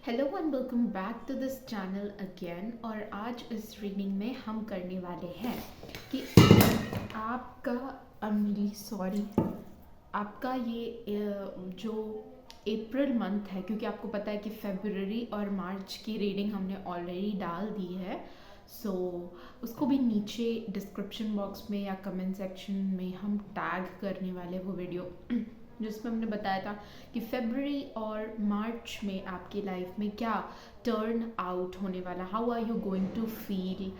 Hello and welcome back to this channel again. और आज इस रीडिंग में हम करने वाले हैं कि आपका सॉरी आपका ये जो अप्रैल मंथ है, क्योंकि आपको पता है कि फरवरी और मार्च की रीडिंग हमने ऑलरेडी डाल दी है। सो उसको भी नीचे डिस्क्रिप्शन बॉक्स में या कमेंट सेक्शन में हम टैग करने वाले वो वीडियो जिसमें हमने बताया था कि फरवरी और मार्च में आपकी लाइफ में क्या टर्न आउट होने वाला, how are you going to feel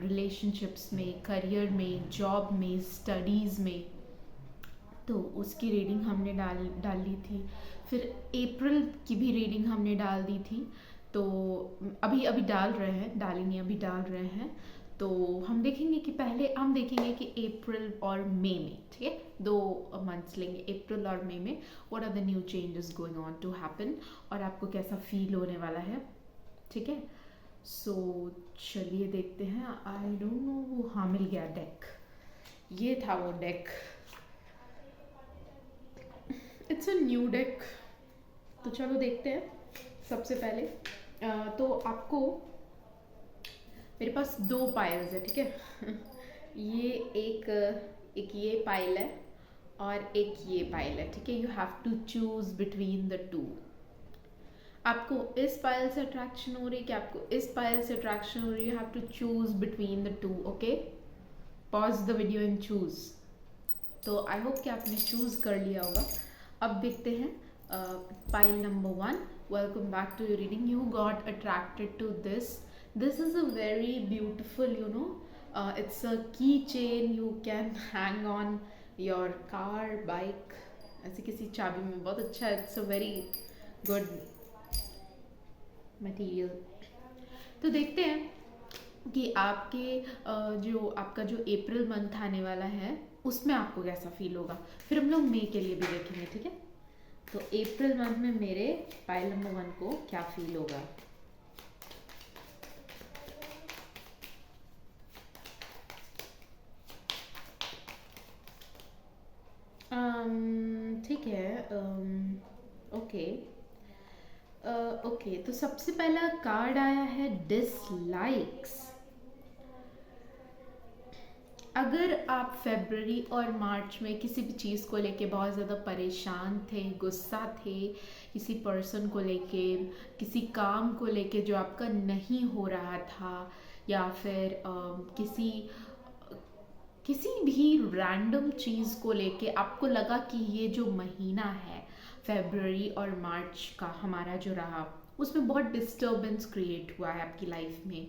relationships में, करियर में, जॉब में, स्टडीज़ में। तो उसकी रीडिंग हमने डाली थी। फिर अप्रैल की भी रीडिंग हमने डाल दी थी। तो अभी अभी डाल रहे हैं, डाली नहीं अभी डाल रहे हैं। तो हम देखेंगे कि पहले हम देखेंगे कि अप्रैल और मई में, ठीक है, 2 मंथ्स लेंगे, अप्रैल और मई में what are the new changes going on to happen और आपको कैसा फील होने वाला है। ठीक है, सो चलिए देखते हैं। आई डोंट नो, वो हाँ मिल गया डेक, ये था वो deck. It's a new deck. तो चलो देखते हैं। सबसे पहले तो आपको, मेरे पास 2 पाइल्स है, ठीक है। ये एक ये पाइल है और एक ये पाइल है, ठीक है। You have to choose between the two. आपको इस पाइल से अट्रैक्शन हो रही है कि आपको इस पाइल से अट्रैक्शन हो रही है, you have to choose between the two. Okay, pause the video and choose. तो आई होप कि आपने चूज कर लिया होगा। अब देखते हैं pile number 1। Welcome back to your reading. You got attracted to this is a very beautiful, it's a key chain you can hang on your car, bike, ऐसे किसी चाबी में। बहुत अच्छा है, it's a very good material. तो देखते हैं कि आपका जो अप्रैल मंथ आने वाला है उसमें आपको कैसा फील होगा। फिर हम लोग मई के लिए भी देखेंगे, ठीक है। तो अप्रैल मंथ में मेरे पाइल नंबर 1 को क्या फील होगा। ठीक है। ओके ओके, तो सबसे पहला कार्ड आया है डिसलाइक्स। अगर आप फरवरी और मार्च में किसी भी चीज़ को लेके बहुत ज़्यादा परेशान थे, गुस्सा थे, किसी पर्सन को लेके, किसी काम को लेके जो आपका नहीं हो रहा था, या फिर किसी भी रैंडम चीज़ को लेके आपको लगा कि ये जो महीना है फरवरी और मार्च का हमारा जो रहा, उसमें बहुत डिस्टर्बेंस क्रिएट हुआ है आपकी लाइफ में।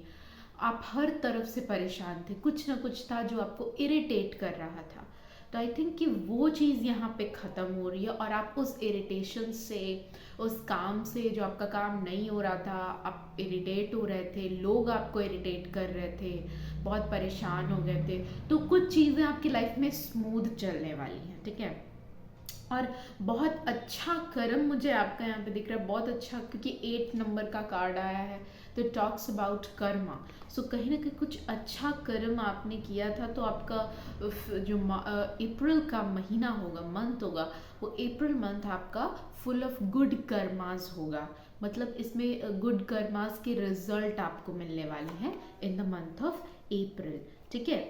आप हर तरफ से परेशान थे, कुछ ना कुछ था जो आपको इरिटेट कर रहा था। तो आई थिंक कि वो चीज़ यहाँ पे ख़त्म हो रही है और आप उस इरिटेशन से, उस काम से, जो आपका काम नहीं हो रहा था, आप इरिटेट हो रहे थे, लोग आपको इरिटेट कर रहे थे, बहुत परेशान हो गए थे, तो कुछ चीज़ें आपकी लाइफ में स्मूथ चलने वाली हैं, ठीक है। और बहुत अच्छा कर्म मुझे आपका यहाँ पे दिख रहा है, बहुत अच्छा, क्योंकि 8 नंबर का कार्ड आया है तो टॉक्स अबाउट कर्मा। सो कहीं ना कहीं कुछ अच्छा कर्म आपने किया था, तो आपका जो अप्रैल का महीना होगा, मंथ होगा, वो अप्रैल मंथ आपका फुल ऑफ गुड कर्मास होगा। मतलब इसमें गुड कर्मास के रिजल्ट आपको मिलने वाले हैं इन द मंथ ऑफ अप्रैल, ठीक है।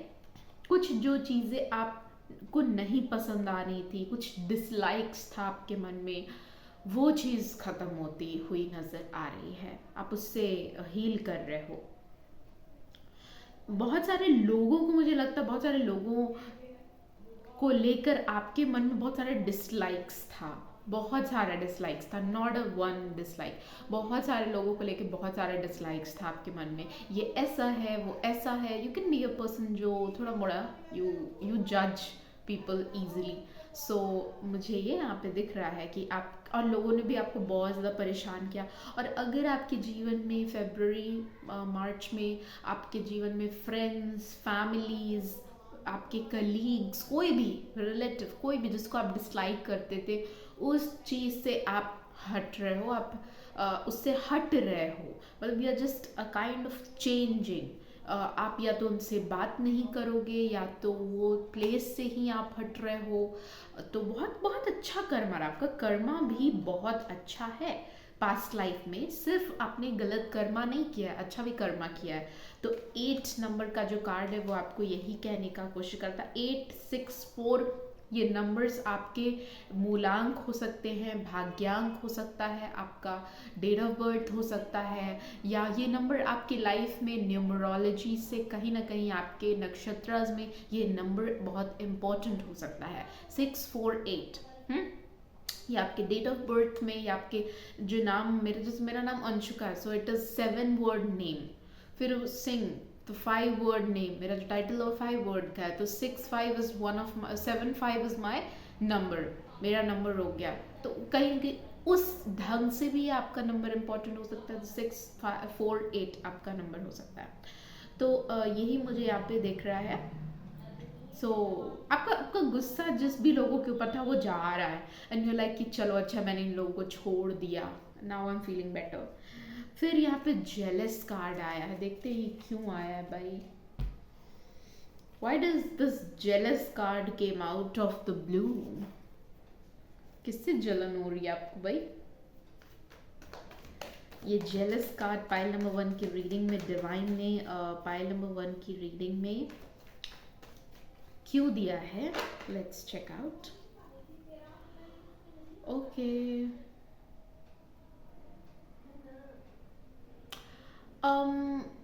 कुछ जो चीज़ें आप को नहीं पसंद आ रही थी, कुछ डिसलाइक्स था आपके मन में, वो चीज़ ख़त्म होती हुई नज़र आ रही है। आप उससे हील कर रहे हो। बहुत सारे लोगों को, मुझे लगता है बहुत सारे लोगों को लेकर आपके मन में बहुत सारे डिसलाइक्स था, बहुत सारा डिसलाइक्स था, नॉट अ वन डिसलाइक। बहुत सारे लोगों को लेकर बहुत सारे डिसलाइक्स था आपके मन में, ये ऐसा है, वो ऐसा है। You can be a person जो थोड़ा मोड़ा यू जज पीपल ईजिली। सो मुझे ये यहाँ पे दिख रहा है कि आप और लोगों ने भी आपको बहुत ज़्यादा परेशान किया। और अगर आपके जीवन में फरवरी मार्च में आपके जीवन में फ्रेंड्स, फैमिलीज़, आपके कलीग्स, कोई भी रिलेटिव, कोई भी जिसको आप डिसलाइक करते थे, उस चीज़ से आप हट रहे हो, आप उससे हट रहे हो, मतलब you are just a kind of changing. आप या तो उनसे बात नहीं करोगे, या तो वो प्लेस से ही आप हट रहे हो। तो बहुत बहुत अच्छा कर्मा रहा, आपका कर्मा भी बहुत अच्छा है। पास्ट लाइफ में, सिर्फ आपने गलत कर्मा नहीं किया है, अच्छा भी कर्मा किया है। तो 8 नंबर का जो कार्ड है वो आपको यही कहने का कोशिश करता है। 864 ये नंबर्स आपके मूलांक हो सकते हैं, भाग्यांक हो सकता है, आपका डेट ऑफ बर्थ हो सकता है, या ये नंबर आपकी लाइफ में न्यूमरोलॉजी से कहीं ना कहीं आपके नक्षत्रास में ये नंबर बहुत इम्पोर्टेंट हो सकता है। 648 ये आपके डेट ऑफ बर्थ में, या आपके जो नाम, मेरा नाम अंशुका है, so it is 7 word name. फिर सिंह, तो 5 वर्ड नेम, मेरा जो टाइटल है 5 वर्ड का है, तो 6-5 is one of 7-5 is my number, मेरा नंबर हो गया। तो कहीं उस ढंग से भी आपका नंबर इंपॉर्टेंट हो सकता है, तो 648 आपका नंबर हो सकता है। तो यही मुझे यहाँ पे दिख रहा है। सो आपका गुस्सा जिस भी लोगों के ऊपर था वो जा रहा है, एंड यू लाइक कि चलो अच्छा मैंने इन लोगों को छोड़ दिया, now I am feeling better. फिर यहाँ पे जेलस कार्ड आया है, देखते ही क्यों आया है भाई। Why does this jealous card came out of the blue? किससे जलन हो रही है आपको भाई? ये जेलस कार्ड पाइल नंबर 1 की रीडिंग में डिवाइन ने पाइल नंबर 1 की रीडिंग में क्यों दिया है, let's check out. Okay,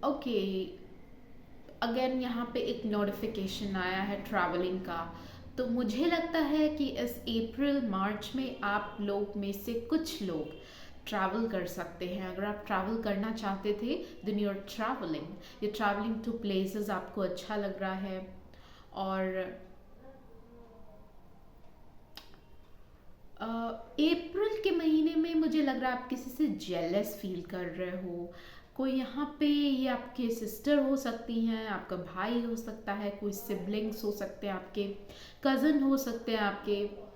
okay, again यहाँ पे एक नोटिफिकेशन आया है ट्रैवलिंग का। तो मुझे लगता है कि इस अप्रैल मार्च में आप लोग में से कुछ लोग ट्रैवल कर सकते हैं। अगर आप ट्रैवल करना चाहते थे, देन यू आर ट्रैवलिंग, ये ट्रैवलिंग टू प्लेसेस आपको अच्छा लग रहा है। और अप्रैल के महीने में मुझे लग रहा है आप किसी से जेलस फील कर रहे हो। कोई यहाँ पे, ये आपके सिस्टर हो सकती हैं, आपका भाई हो सकता है, कोई सिबलिंग्स हो सकते हैं, आपके कज़न हो सकते हैं, आपके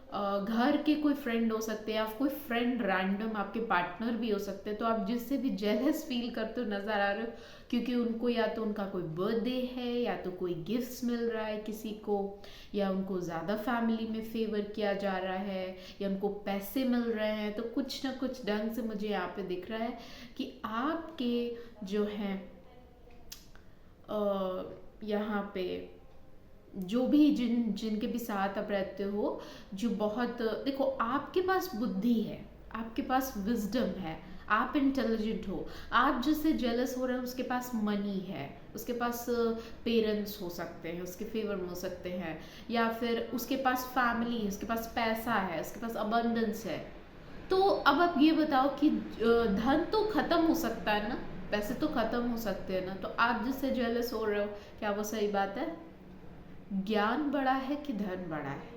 घर के कोई फ्रेंड हो सकते हैं, आप कोई फ्रेंड रैंडम आपके पार्टनर भी हो सकते हैं। तो आप जिससे भी जेलस फील करते हो नज़र आ रहे हो, क्योंकि उनको या तो उनका कोई बर्थडे है, या तो कोई गिफ्ट्स मिल रहा है किसी को, या उनको ज़्यादा फैमिली में फेवर किया जा रहा है, या उनको पैसे मिल रहे हैं। तो कुछ ना कुछ ढंग से मुझे यहाँ पे दिख रहा है कि आपके जो हैं यहाँ पे जो भी जिनके भी साथ आप रहते हो, जो बहुत, देखो आपके पास बुद्धि है, आपके पास विजडम है, आप इंटेलिजेंट हो। आप जिससे जेलस हो रहे हैं उसके पास मनी है, उसके पास पेरेंट्स हो सकते हैं, उसके फेवर में हो सकते हैं, या फिर उसके पास फैमिली, उसके पास पैसा है, उसके पास अबंडेंस है। तो अब आप ये बताओ कि धन तो खत्म हो सकता है ना, पैसे तो खत्म हो सकते हैं ना, तो आप जिससे जेलस हो रहे हो, क्या वो सही बात है? ज्ञान बड़ा है कि धन बड़ा है?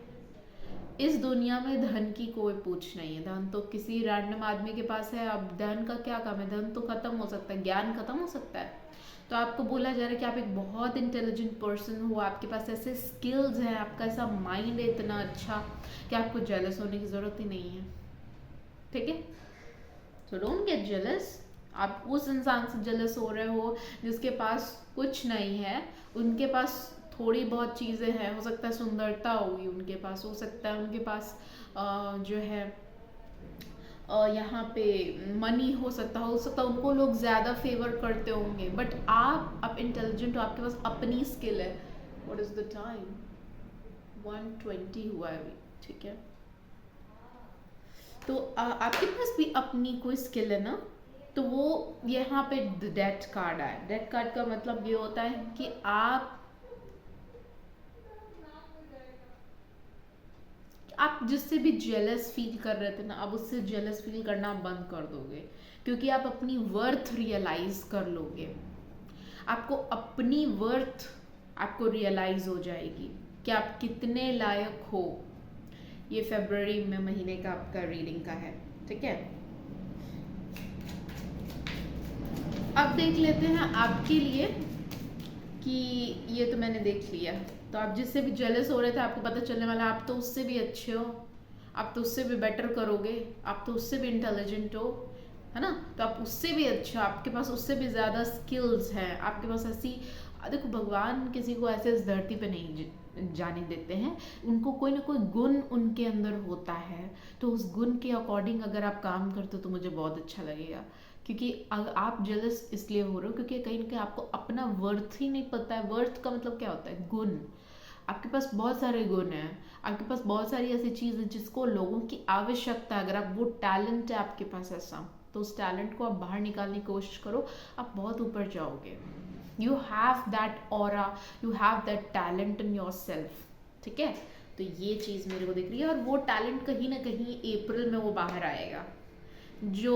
इस दुनिया में धन की कोई पूछ नहीं है, धन तो किसी रैंडम आदमी के पास है। अब धन का क्या काम है, धन तो खत्म हो सकता है, ज्ञान खत्म हो सकता है। तो आपको बोला जा रहा है कि आप एक बहुत इंटेलिजेंट पर्सन हो, आपके पास ऐसे स्किल्स हैं, आपका ऐसा माइंड है इतना अच्छा कि आपको जेलस होने की ज़रूरत ही नहीं है, ठीक है? So don't get jealous. आप उस इंसान से जेलस हो रहे हो जिसके पास कुछ नहीं है, उनके पास थोड़ी बहुत चीज़ें हैं, हो सकता है सुंदरता होगी उनके पास, हो सकता है उनके पास जो है यहाँ पे मनी हो सकता है उनको लोग ज़्यादा फेवर करते होंगे, बट आप इंटेलिजेंट हो, आपके पास अपनी स्किल है। What is the time? 1:20 हुआ है अभी, ठीक है? तो आपके पास भी अपनी कोई स्किल है ना, तो वो यहाँ पे डेथ कार्ड आया। डेथ कार्ड का मतलब ये होता है कि आप जिससे भी जेलस फील कर रहे थे ना, अब उससे जेलस फील करना बंद कर दोगे, क्योंकि आप अपनी वर्थ रियलाइज कर लोगे। आपको अपनी वर्थ आपको रियलाइज हो जाएगी कि आप कितने लायक हो। ये फरवरी में महीने का आपका रीडिंग का है, ठीक है? अब देख लेते हैं आपके लिए कि ये तो मैंने देख लिया। तो आप जिससे भी जेलस हो रहे थे, आपको पता चलने वाला आप तो उससे भी अच्छे हो, आप तो उससे भी बेटर करोगे, आप तो उससे भी इंटेलिजेंट हो, है ना? तो आप उससे भी अच्छा, आपके पास उससे भी ज़्यादा स्किल्स हैं, आपके पास ऐसी देखो भगवान किसी को ऐसे इस धरती पे नहीं जाने देते हैं, उनको कोई ना कोई गुण उनके अंदर होता है, तो उस गुण के अकॉर्डिंग अगर आप काम करते हो तो मुझे बहुत अच्छा लगेगा। क्योंकि अगर आप जेलस इसलिए हो रहे हो क्योंकि कहीं ना कहीं आपको अपना वर्थ ही नहीं पता है। वर्थ का मतलब क्या होता है? गुण। आपके पास बहुत सारे गुण हैं, आपके पास बहुत सारी ऐसी चीज़ है जिसको लोगों की आवश्यकता है। अगर आप वो टैलेंट है आपके पास ऐसा, तो उस टैलेंट को आप बाहर निकालने की कोशिश करो, आप बहुत ऊपर जाओगे। You have that aura, you have that talent in your self. ठीक है, तो ये चीज़ मेरे को दिख रही है, और वो टैलेंट कहीं ना कहीं अप्रैल में वो बाहर आएगा। जो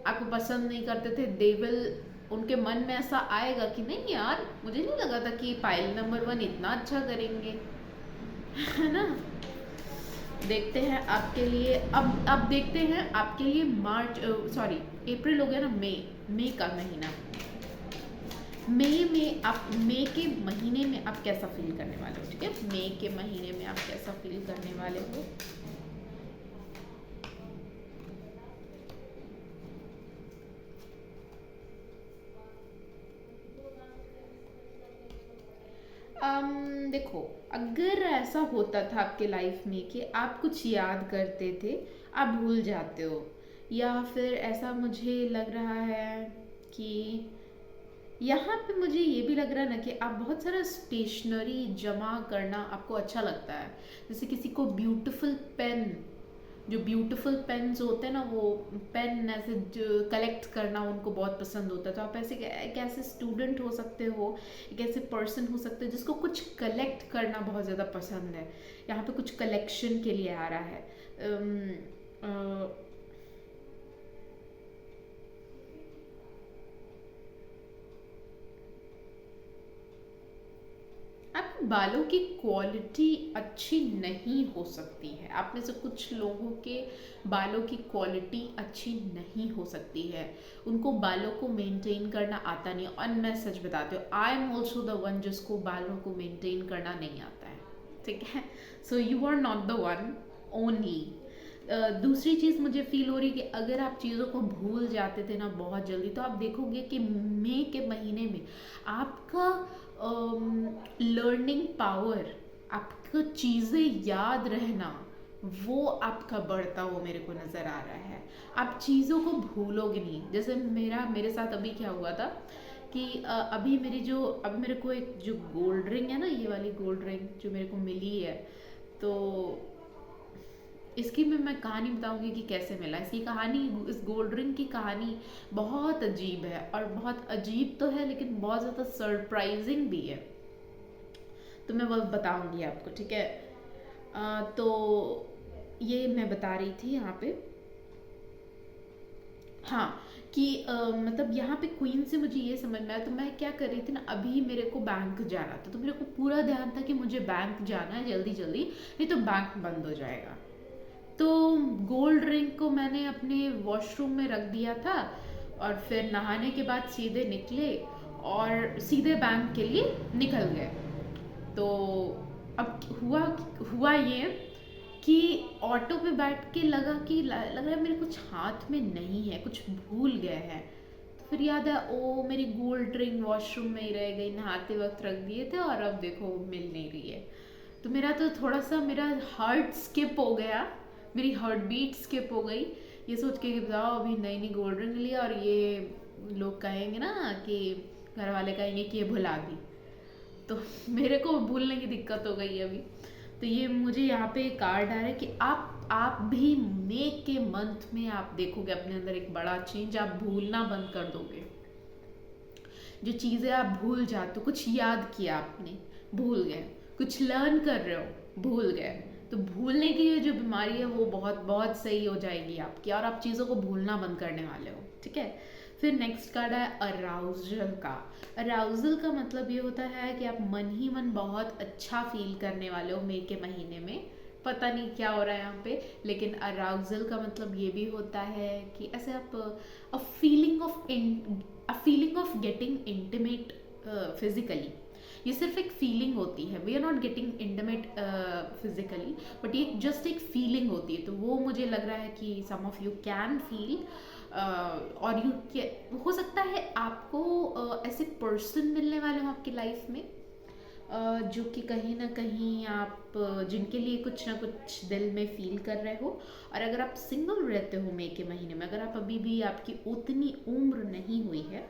आपको पसंद नहीं करते थे दे विल, उनके मन में ऐसा आएगा कि नहीं यार, मुझे नहीं लगा था कि पाइल नंबर 1 इतना अच्छा करेंगे। है ना? देखते हैं आपके लिए। अब देखते हैं आपके लिए मार्च, सॉरी अप्रैल हो गया ना, मई का महीना। मई में आप, मई के महीने में आप कैसा फील करने वाले हो? ठीक है, मई के महीने में आप कैसा फील करने वाले हो? देखो, अगर ऐसा होता था आपके लाइफ में कि आप कुछ याद करते थे, आप भूल जाते हो, या फिर ऐसा मुझे लग रहा है कि यहाँ पे मुझे ये भी लग रहा है ना कि आप बहुत सारा स्टेशनरी जमा करना आपको अच्छा लगता है। जैसे किसी को ब्यूटीफुल पेन, जो ब्यूटीफुल पेन्स होते हैं ना, वो पेन ऐसे कलेक्ट करना उनको बहुत पसंद होता है। तो आप ऐसे एक ऐसे स्टूडेंट हो सकते हो, एक ऐसे पर्सन हो सकते हो जिसको कुछ कलेक्ट करना बहुत ज़्यादा पसंद है। यहाँ पे कुछ कलेक्शन के लिए आ रहा है। आपके बालों की क्वालिटी अच्छी नहीं हो सकती है। आप में से कुछ लोगों के बालों की क्वालिटी अच्छी नहीं हो सकती है, उनको बालों को मेंटेन करना आता नहीं। और मैं सच बताती हूँ, I am also the one जिसको बालों को मेंटेन करना नहीं आता है। ठीक है, so you are not the one only. दूसरी चीज़ मुझे फील हो रही है कि अगर आप चीज़ों को भूल जाते थे ना बहुत जल्दी, तो आप देखोगे कि मई के महीने में आपका लर्निंग पावर, आपको चीज़ें याद रहना, वो आपका बढ़ता हुआ मेरे को नज़र आ रहा है। आप चीज़ों को भूलोगे नहीं। जैसे मेरे साथ अभी क्या हुआ था कि अभी अभी मेरे को एक जो गोल्ड रिंग है ना, ये वाली गोल्ड रिंग जो मेरे को मिली है, तो इसकी मैं कहानी बताऊंगी कि कैसे मिला। इसकी कहानी, इस गोल्ड रिंग की कहानी बहुत अजीब है, और बहुत अजीब तो है लेकिन बहुत ज़्यादा सरप्राइजिंग भी है। तो मैं वो बताऊंगी आपको, ठीक है? तो ये मैं बता रही थी यहाँ पे, हाँ, कि मतलब यहाँ पे क्वीन से मुझे ये समझ में आया। तो मैं क्या कर रही थी ना, अभी मेरे को बैंक जाना था, तो मेरे को पूरा ध्यान था कि मुझे बैंक जाना है जल्दी जल्दी, नहीं तो बैंक बंद हो जाएगा। तो गोल्ड रिंग को मैंने अपने वॉशरूम में रख दिया था, और फिर नहाने के बाद सीधे निकले और सीधे बैंक के लिए निकल गए। तो अब हुआ हुआ ये कि ऑटो पे बैठ के लगा कि लग रहा है मेरे कुछ हाथ में नहीं है, कुछ भूल गए हैं। तो फिर याद है, ओ मेरी गोल्ड रिंग वॉशरूम में ही रह गई, नहाते वक्त रख दिए थे, और अब देखो मिल नहीं रही है। तो मेरा तो थोड़ा सा मेरा हार्ट स्किप हो गया, मेरी हार्ट बीट स्किप हो गई, ये सोच के कि बताओ अभी नई नई गोल्ड रिंग ली, और ये लोग कहेंगे ना कि घर वाले कहेंगे कि ये भुला दी, तो मेरे को भूलने की दिक्कत हो गई अभी। तो ये मुझे यहाँ पे कार्ड आ रहा है कि आप भी मई के मंथ में आप देखोगे अपने अंदर एक बड़ा चेंज। आप भूलना बंद कर दोगे, जो चीज़ें आप भूल जाते हो, कुछ याद किया आपने भूल गए, कुछ लर्न कर रहे हो भूल गए, तो भूलने की ये जो बीमारी है वो बहुत बहुत सही हो जाएगी आपकी, और आप चीज़ों को भूलना बंद करने वाले हो। ठीक है, फिर नेक्स्ट कार्ड है अराउजल का। अराउजल का मतलब ये होता है कि आप मन ही मन बहुत अच्छा फील करने वाले हो मई के महीने में। पता नहीं क्या हो रहा है यहाँ पे, लेकिन अराउजल का मतलब ये भी होता है कि ऐसे आप a feeling of getting intimate physically. ये सिर्फ एक फीलिंग होती है, we are not getting intimate physically, but ये जस्ट एक फीलिंग होती है। तो वो मुझे लग रहा है कि some of you can feel और हो सकता है आपको ऐसे पर्सन मिलने वाले हो आपकी लाइफ में, जो कि कहीं ना कहीं आप जिनके लिए कुछ ना कुछ दिल में फील कर रहे हो। और अगर आप सिंगल रहते हो मई के महीने में, अगर आप अभी भी आपकी उतनी उम्र नहीं हुई है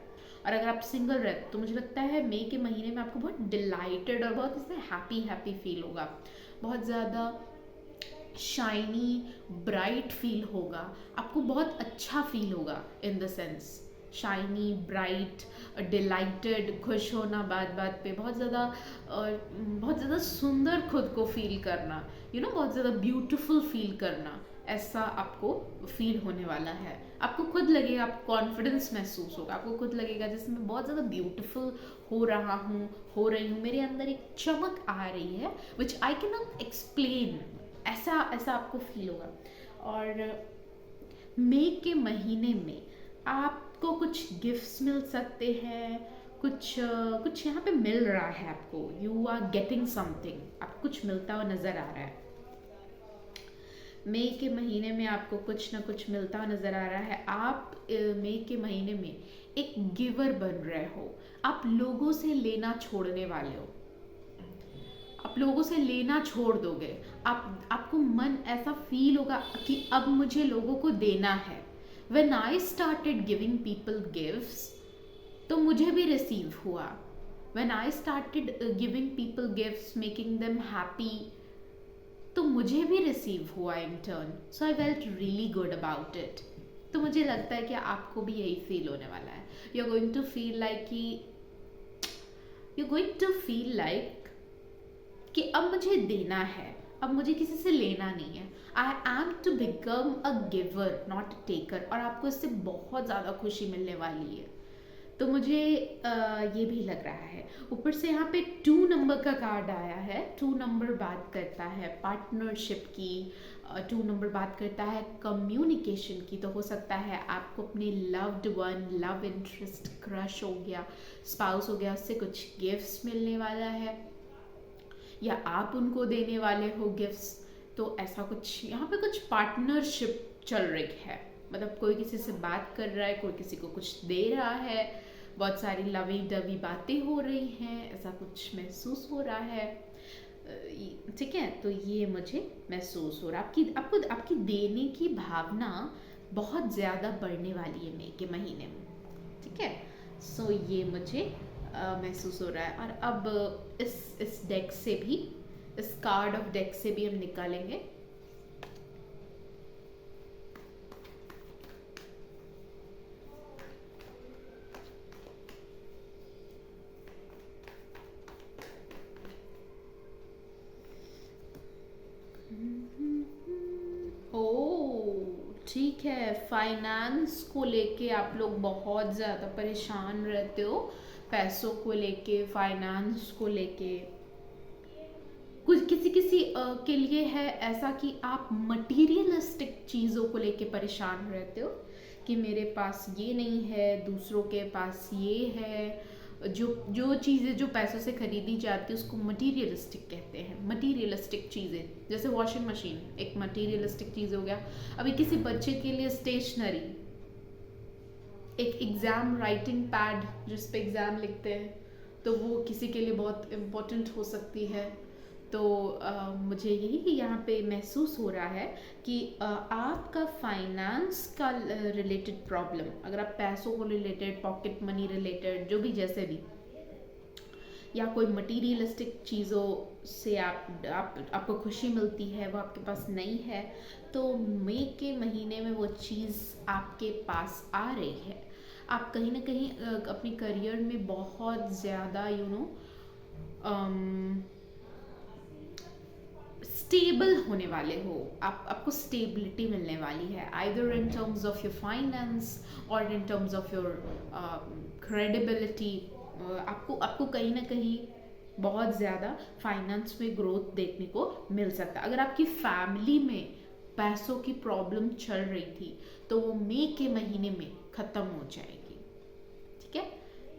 और अगर आप सिंगल रहते हो, तो मुझे लगता है मई के महीने में आपको बहुत डिलाइटेड और बहुत इसमें हैप्पी हैप्पी फील होगा, बहुत ज़्यादा शाइनी ब्राइट फील होगा, आपको बहुत अच्छा फील होगा। In the sense shiny bright dilated, खुश होना बात बात पे, बहुत ज़्यादा सुंदर खुद को फील करना, बहुत ज़्यादा ब्यूटीफुल फील करना, ऐसा आपको फील होने वाला है। आपको खुद लगेगा, आपको कॉन्फिडेंस महसूस होगा, आपको खुद लगेगा जैसे मैं बहुत ज़्यादा ब्यूटीफुल हो रहा हूँ, हो रही हूँ, मेरे अंदर एक चमक आ रही है विच आई कैन नॉट एक्सप्लेन। ऐसा ऐसा आपको फील होगा। और मई के महीने में आपको कुछ गिफ्ट्स मिल सकते हैं, कुछ यहाँ पे मिल रहा है आपको, यू आर गेटिंग समथिंग, आपको कुछ मिलता हुआ नज़र आ रहा है। मई के महीने में आपको कुछ ना कुछ मिलता हुआ नज़र आ रहा है। आप मई के महीने में एक गिवर बन रहे हो, आप लोगों से लेना छोड़ने वाले हो, आप लोगों से लेना छोड़ दोगे। आपको मन ऐसा फील होगा कि अब मुझे लोगों को देना है। When I started giving people gifts, तो मुझे भी रिसीव हुआ। When I started giving people gifts, making them happy, तो मुझे भी रिसीव हुआ in turn. So I felt really good about it. तो मुझे लगता है कि आपको भी यही फील होने वाला है। You are going to feel like कि अब मुझे देना है, अब मुझे किसी से लेना नहीं है। I am to become a giver not taker, और आपको इससे बहुत ज़्यादा खुशी मिलने वाली है। तो मुझे ये भी लग रहा है। ऊपर से यहाँ पे 2 नंबर का कार्ड आया है। 2 नंबर बात करता है पार्टनरशिप की, 2 नंबर बात करता है कम्युनिकेशन की। तो हो सकता है आपको अपने loved one, love interest, crush हो गया, स्पाउस हो गया, उससे कुछ गिफ्ट्स मिलने वाला है, या आप उनको देने वाले हो गिफ्ट्स। तो ऐसा कुछ यहाँ पे कुछ पार्टनरशिप चल रही है, मतलब कोई किसी से बात कर रहा है, कोई किसी को कुछ दे रहा है, बहुत सारी लवी डवी बातें हो रही हैं, ऐसा कुछ महसूस हो रहा है। ठीक है, तो ये मुझे महसूस हो रहा है। आपकी देने की भावना बहुत ज़्यादा बढ़ने वाली है मई के महीने में। ठीक है, सो ये मुझे महसूस हो रहा है। और अब इस डेक से भी, इस कार्ड ऑफ डेक से भी हम निकालेंगे। ठीक है, फाइनेंस को लेके आप लोग बहुत ज़्यादा परेशान रहते हो, पैसों को लेके, फाइनेंस को लेके। कुछ किसी के लिए है ऐसा कि आप मटीरियलिस्टिक चीज़ों को लेके परेशान रहते हो कि मेरे पास ये नहीं है, दूसरों के पास ये है। जो चीज़ें जो पैसों से खरीदी जाती है उसको मटीरियलिस्टिक कहते हैं। मटीरियलिस्टिक चीज़ें जैसे वॉशिंग मशीन एक मटीरियलिस्टिक चीज़ हो गया। अभी किसी बच्चे के लिए स्टेशनरी, एक एग्ज़ाम राइटिंग पैड जिस पे एग्ज़ाम लिखते हैं, तो वो किसी के लिए बहुत इम्पोर्टेंट हो सकती है। तो मुझे यही यहाँ पे महसूस हो रहा है कि आपका फाइनेंस का रिलेटेड प्रॉब्लम, अगर आप पैसों को रिलेटेड, पॉकेट मनी रिलेटेड, जो भी जैसे भी, या कोई मटीरियलिस्टिक चीज़ों से आपको खुशी मिलती है वो आपके पास नहीं है, तो मई के महीने में वो चीज़ आपके पास आ रही है। आप कहीं ना कहीं अपनी करियर में बहुत ज़्यादा स्टेबल होने वाले हो। आपको स्टेबिलिटी मिलने वाली है, either in terms of your finance और in terms of your credibility. आपको कहीं ना कहीं बहुत ज़्यादा फाइनेंस में ग्रोथ देखने को मिल सकता है। अगर आपकी फैमिली में पैसों की प्रॉब्लम चल रही थी तो वो मई के महीने में ख़त्म हो जाएगी। ठीक है,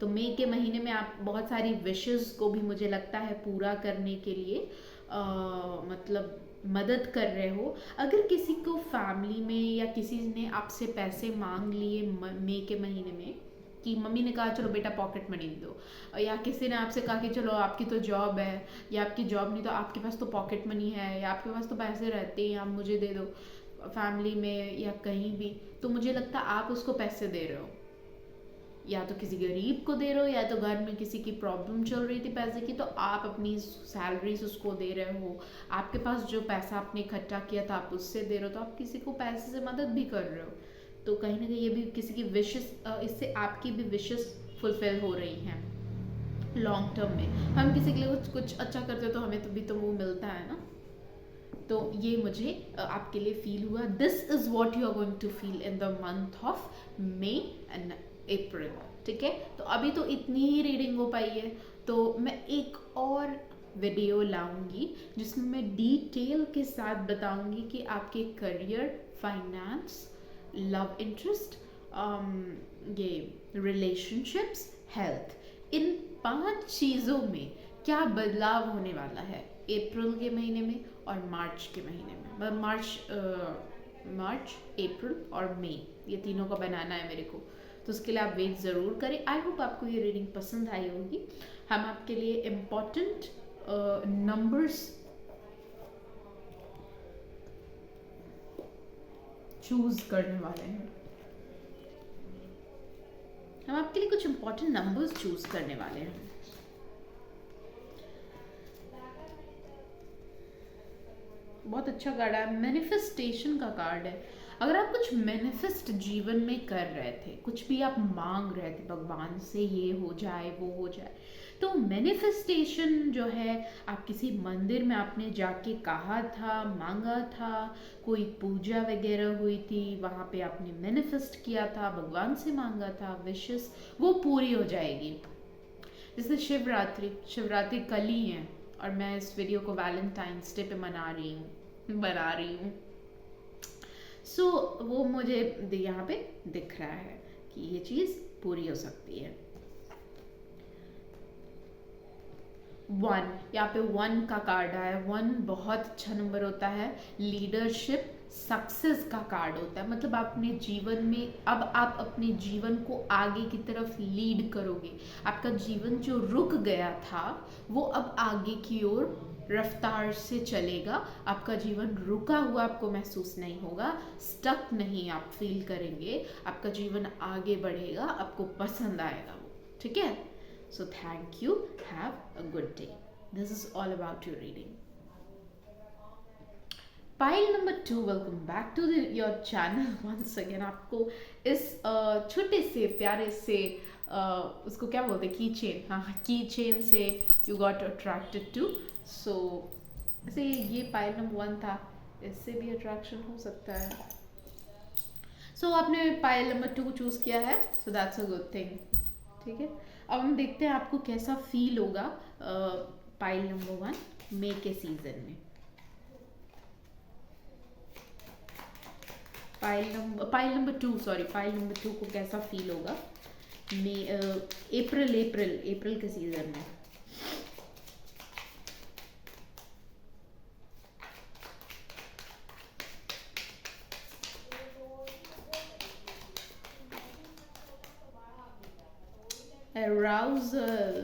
तो मई के महीने में आप बहुत सारी विशेस को भी मुझे लगता है पूरा करने के लिए मतलब मदद कर रहे हो। अगर किसी को फैमिली में या किसी ने आपसे पैसे मांग लिए मई के महीने में, कि मम्मी ने कहा चलो बेटा पॉकेट मनी दो, या किसी ने आपसे कहा कि चलो आपकी तो जॉब है, या आपकी जॉब नहीं तो आपके पास तो पॉकेट मनी है, या आपके पास तो पैसे रहते हैं आप मुझे दे दो, फैमिली में या कहीं भी, तो मुझे लगता है आप उसको पैसे दे रहे हो, या तो किसी गरीब को दे रहे हो, या तो घर में किसी की प्रॉब्लम चल रही थी पैसे की, तो आप अपनी सैलरी से उसको दे रहे हो। आपके पास जो पैसा आपने इकट्ठा किया था आप उससे दे रहे हो, तो आप किसी को पैसे से मदद भी कर रहे हो। तो कहीं ना कहीं ये भी किसी की विशेस, इससे आपकी भी विशेस फुलफिल हो रही हैं लॉन्ग टर्म में। हम किसी के लिए कुछ कुछ अच्छा करते हो तो हमें तो भी तो वो मिलता है ना। तो ये मुझे आपके लिए फील हुआ। This is what you are going to feel in the month of May and April. ठीक है, तो अभी तो इतनी ही रीडिंग हो पाई है, तो मैं एक और वीडियो लाऊंगी जिसमें मैं डिटेल के साथ बताऊंगी कि आपके करियर, फाइनेंस, लव इंटरेस्ट, ये रिलेशनशिप्स, हेल्थ, इन 5 चीज़ों में क्या बदलाव होने वाला है अप्रैल के महीने में और मार्च के महीने में। मार्च, अप्रैल और मई, ये तीनों का बनाना है मेरे को, तो उसके लिए आप वेट ज़रूर करें। आई होप आपको ये रीडिंग पसंद आई होगी। हम आपके लिए इम्पॉर्टेंट नंबर्स चूज करने वाले हैं। हम आपके लिए कुछ इम्पॉर्टेंट नंबर्स चूज करने वाले हैं। बहुत अच्छा कार्ड है, मैनिफेस्टेशन का कार्ड है। अगर आप कुछ मैनिफेस्ट जीवन में कर रहे थे, कुछ भी आप मांग रहे थे भगवान से, ये हो जाए वो हो जाए, तो मैनिफेस्टेशन जो है, आप किसी मंदिर में आपने जाके कहा था, मांगा था, कोई पूजा वगैरह हुई थी, वहाँ पे आपने मैनिफेस्ट किया था, भगवान से मांगा था विशेस, वो पूरी हो जाएगी। जैसे शिवरात्रि कल ही है, और मैं इस वीडियो को वैलेंटाइंस डे पे बना रही हूँ। सो वो मुझे यहाँ पे दिख रहा है कि ये चीज़ पूरी हो सकती है। 1, यहाँ पे 1 का कार्ड आया। 1 बहुत अच्छा नंबर होता है, लीडरशिप, सक्सेस का कार्ड होता है। मतलब आप अपने जीवन में, अब आप अपने जीवन को आगे की तरफ लीड करोगे। आपका जीवन जो रुक गया था वो अब आगे की ओर रफ्तार से चलेगा। आपका जीवन रुका हुआ आपको महसूस नहीं होगा, स्टक नहीं आप फील करेंगे, आपका जीवन आगे बढ़ेगा, आपको पसंद आएगा वो। ठीक है, so thank you, have a good day. This is all about your reading. Pile number 2, welcome back to your channel once again. आपको इस छोटे से प्यारे से उसको क्या बोलते हैं, की चेन, हाँ की चेन से यू गॉट अट्रैक्टेड टू। सो ऐसे ये पाइल नंबर 1 था, इससे भी अट्रैक्शन हो सकता है। सो आपने पाइल नंबर 2 चूज किया है, so that's a good thing. ठीक है, अब हम देखते हैं आपको कैसा फील होगा पाइल नंबर 1 मई के सीजन में। पाइल नंबर 2 को कैसा फील होगा अप्रैल के सीजन में। Arousal,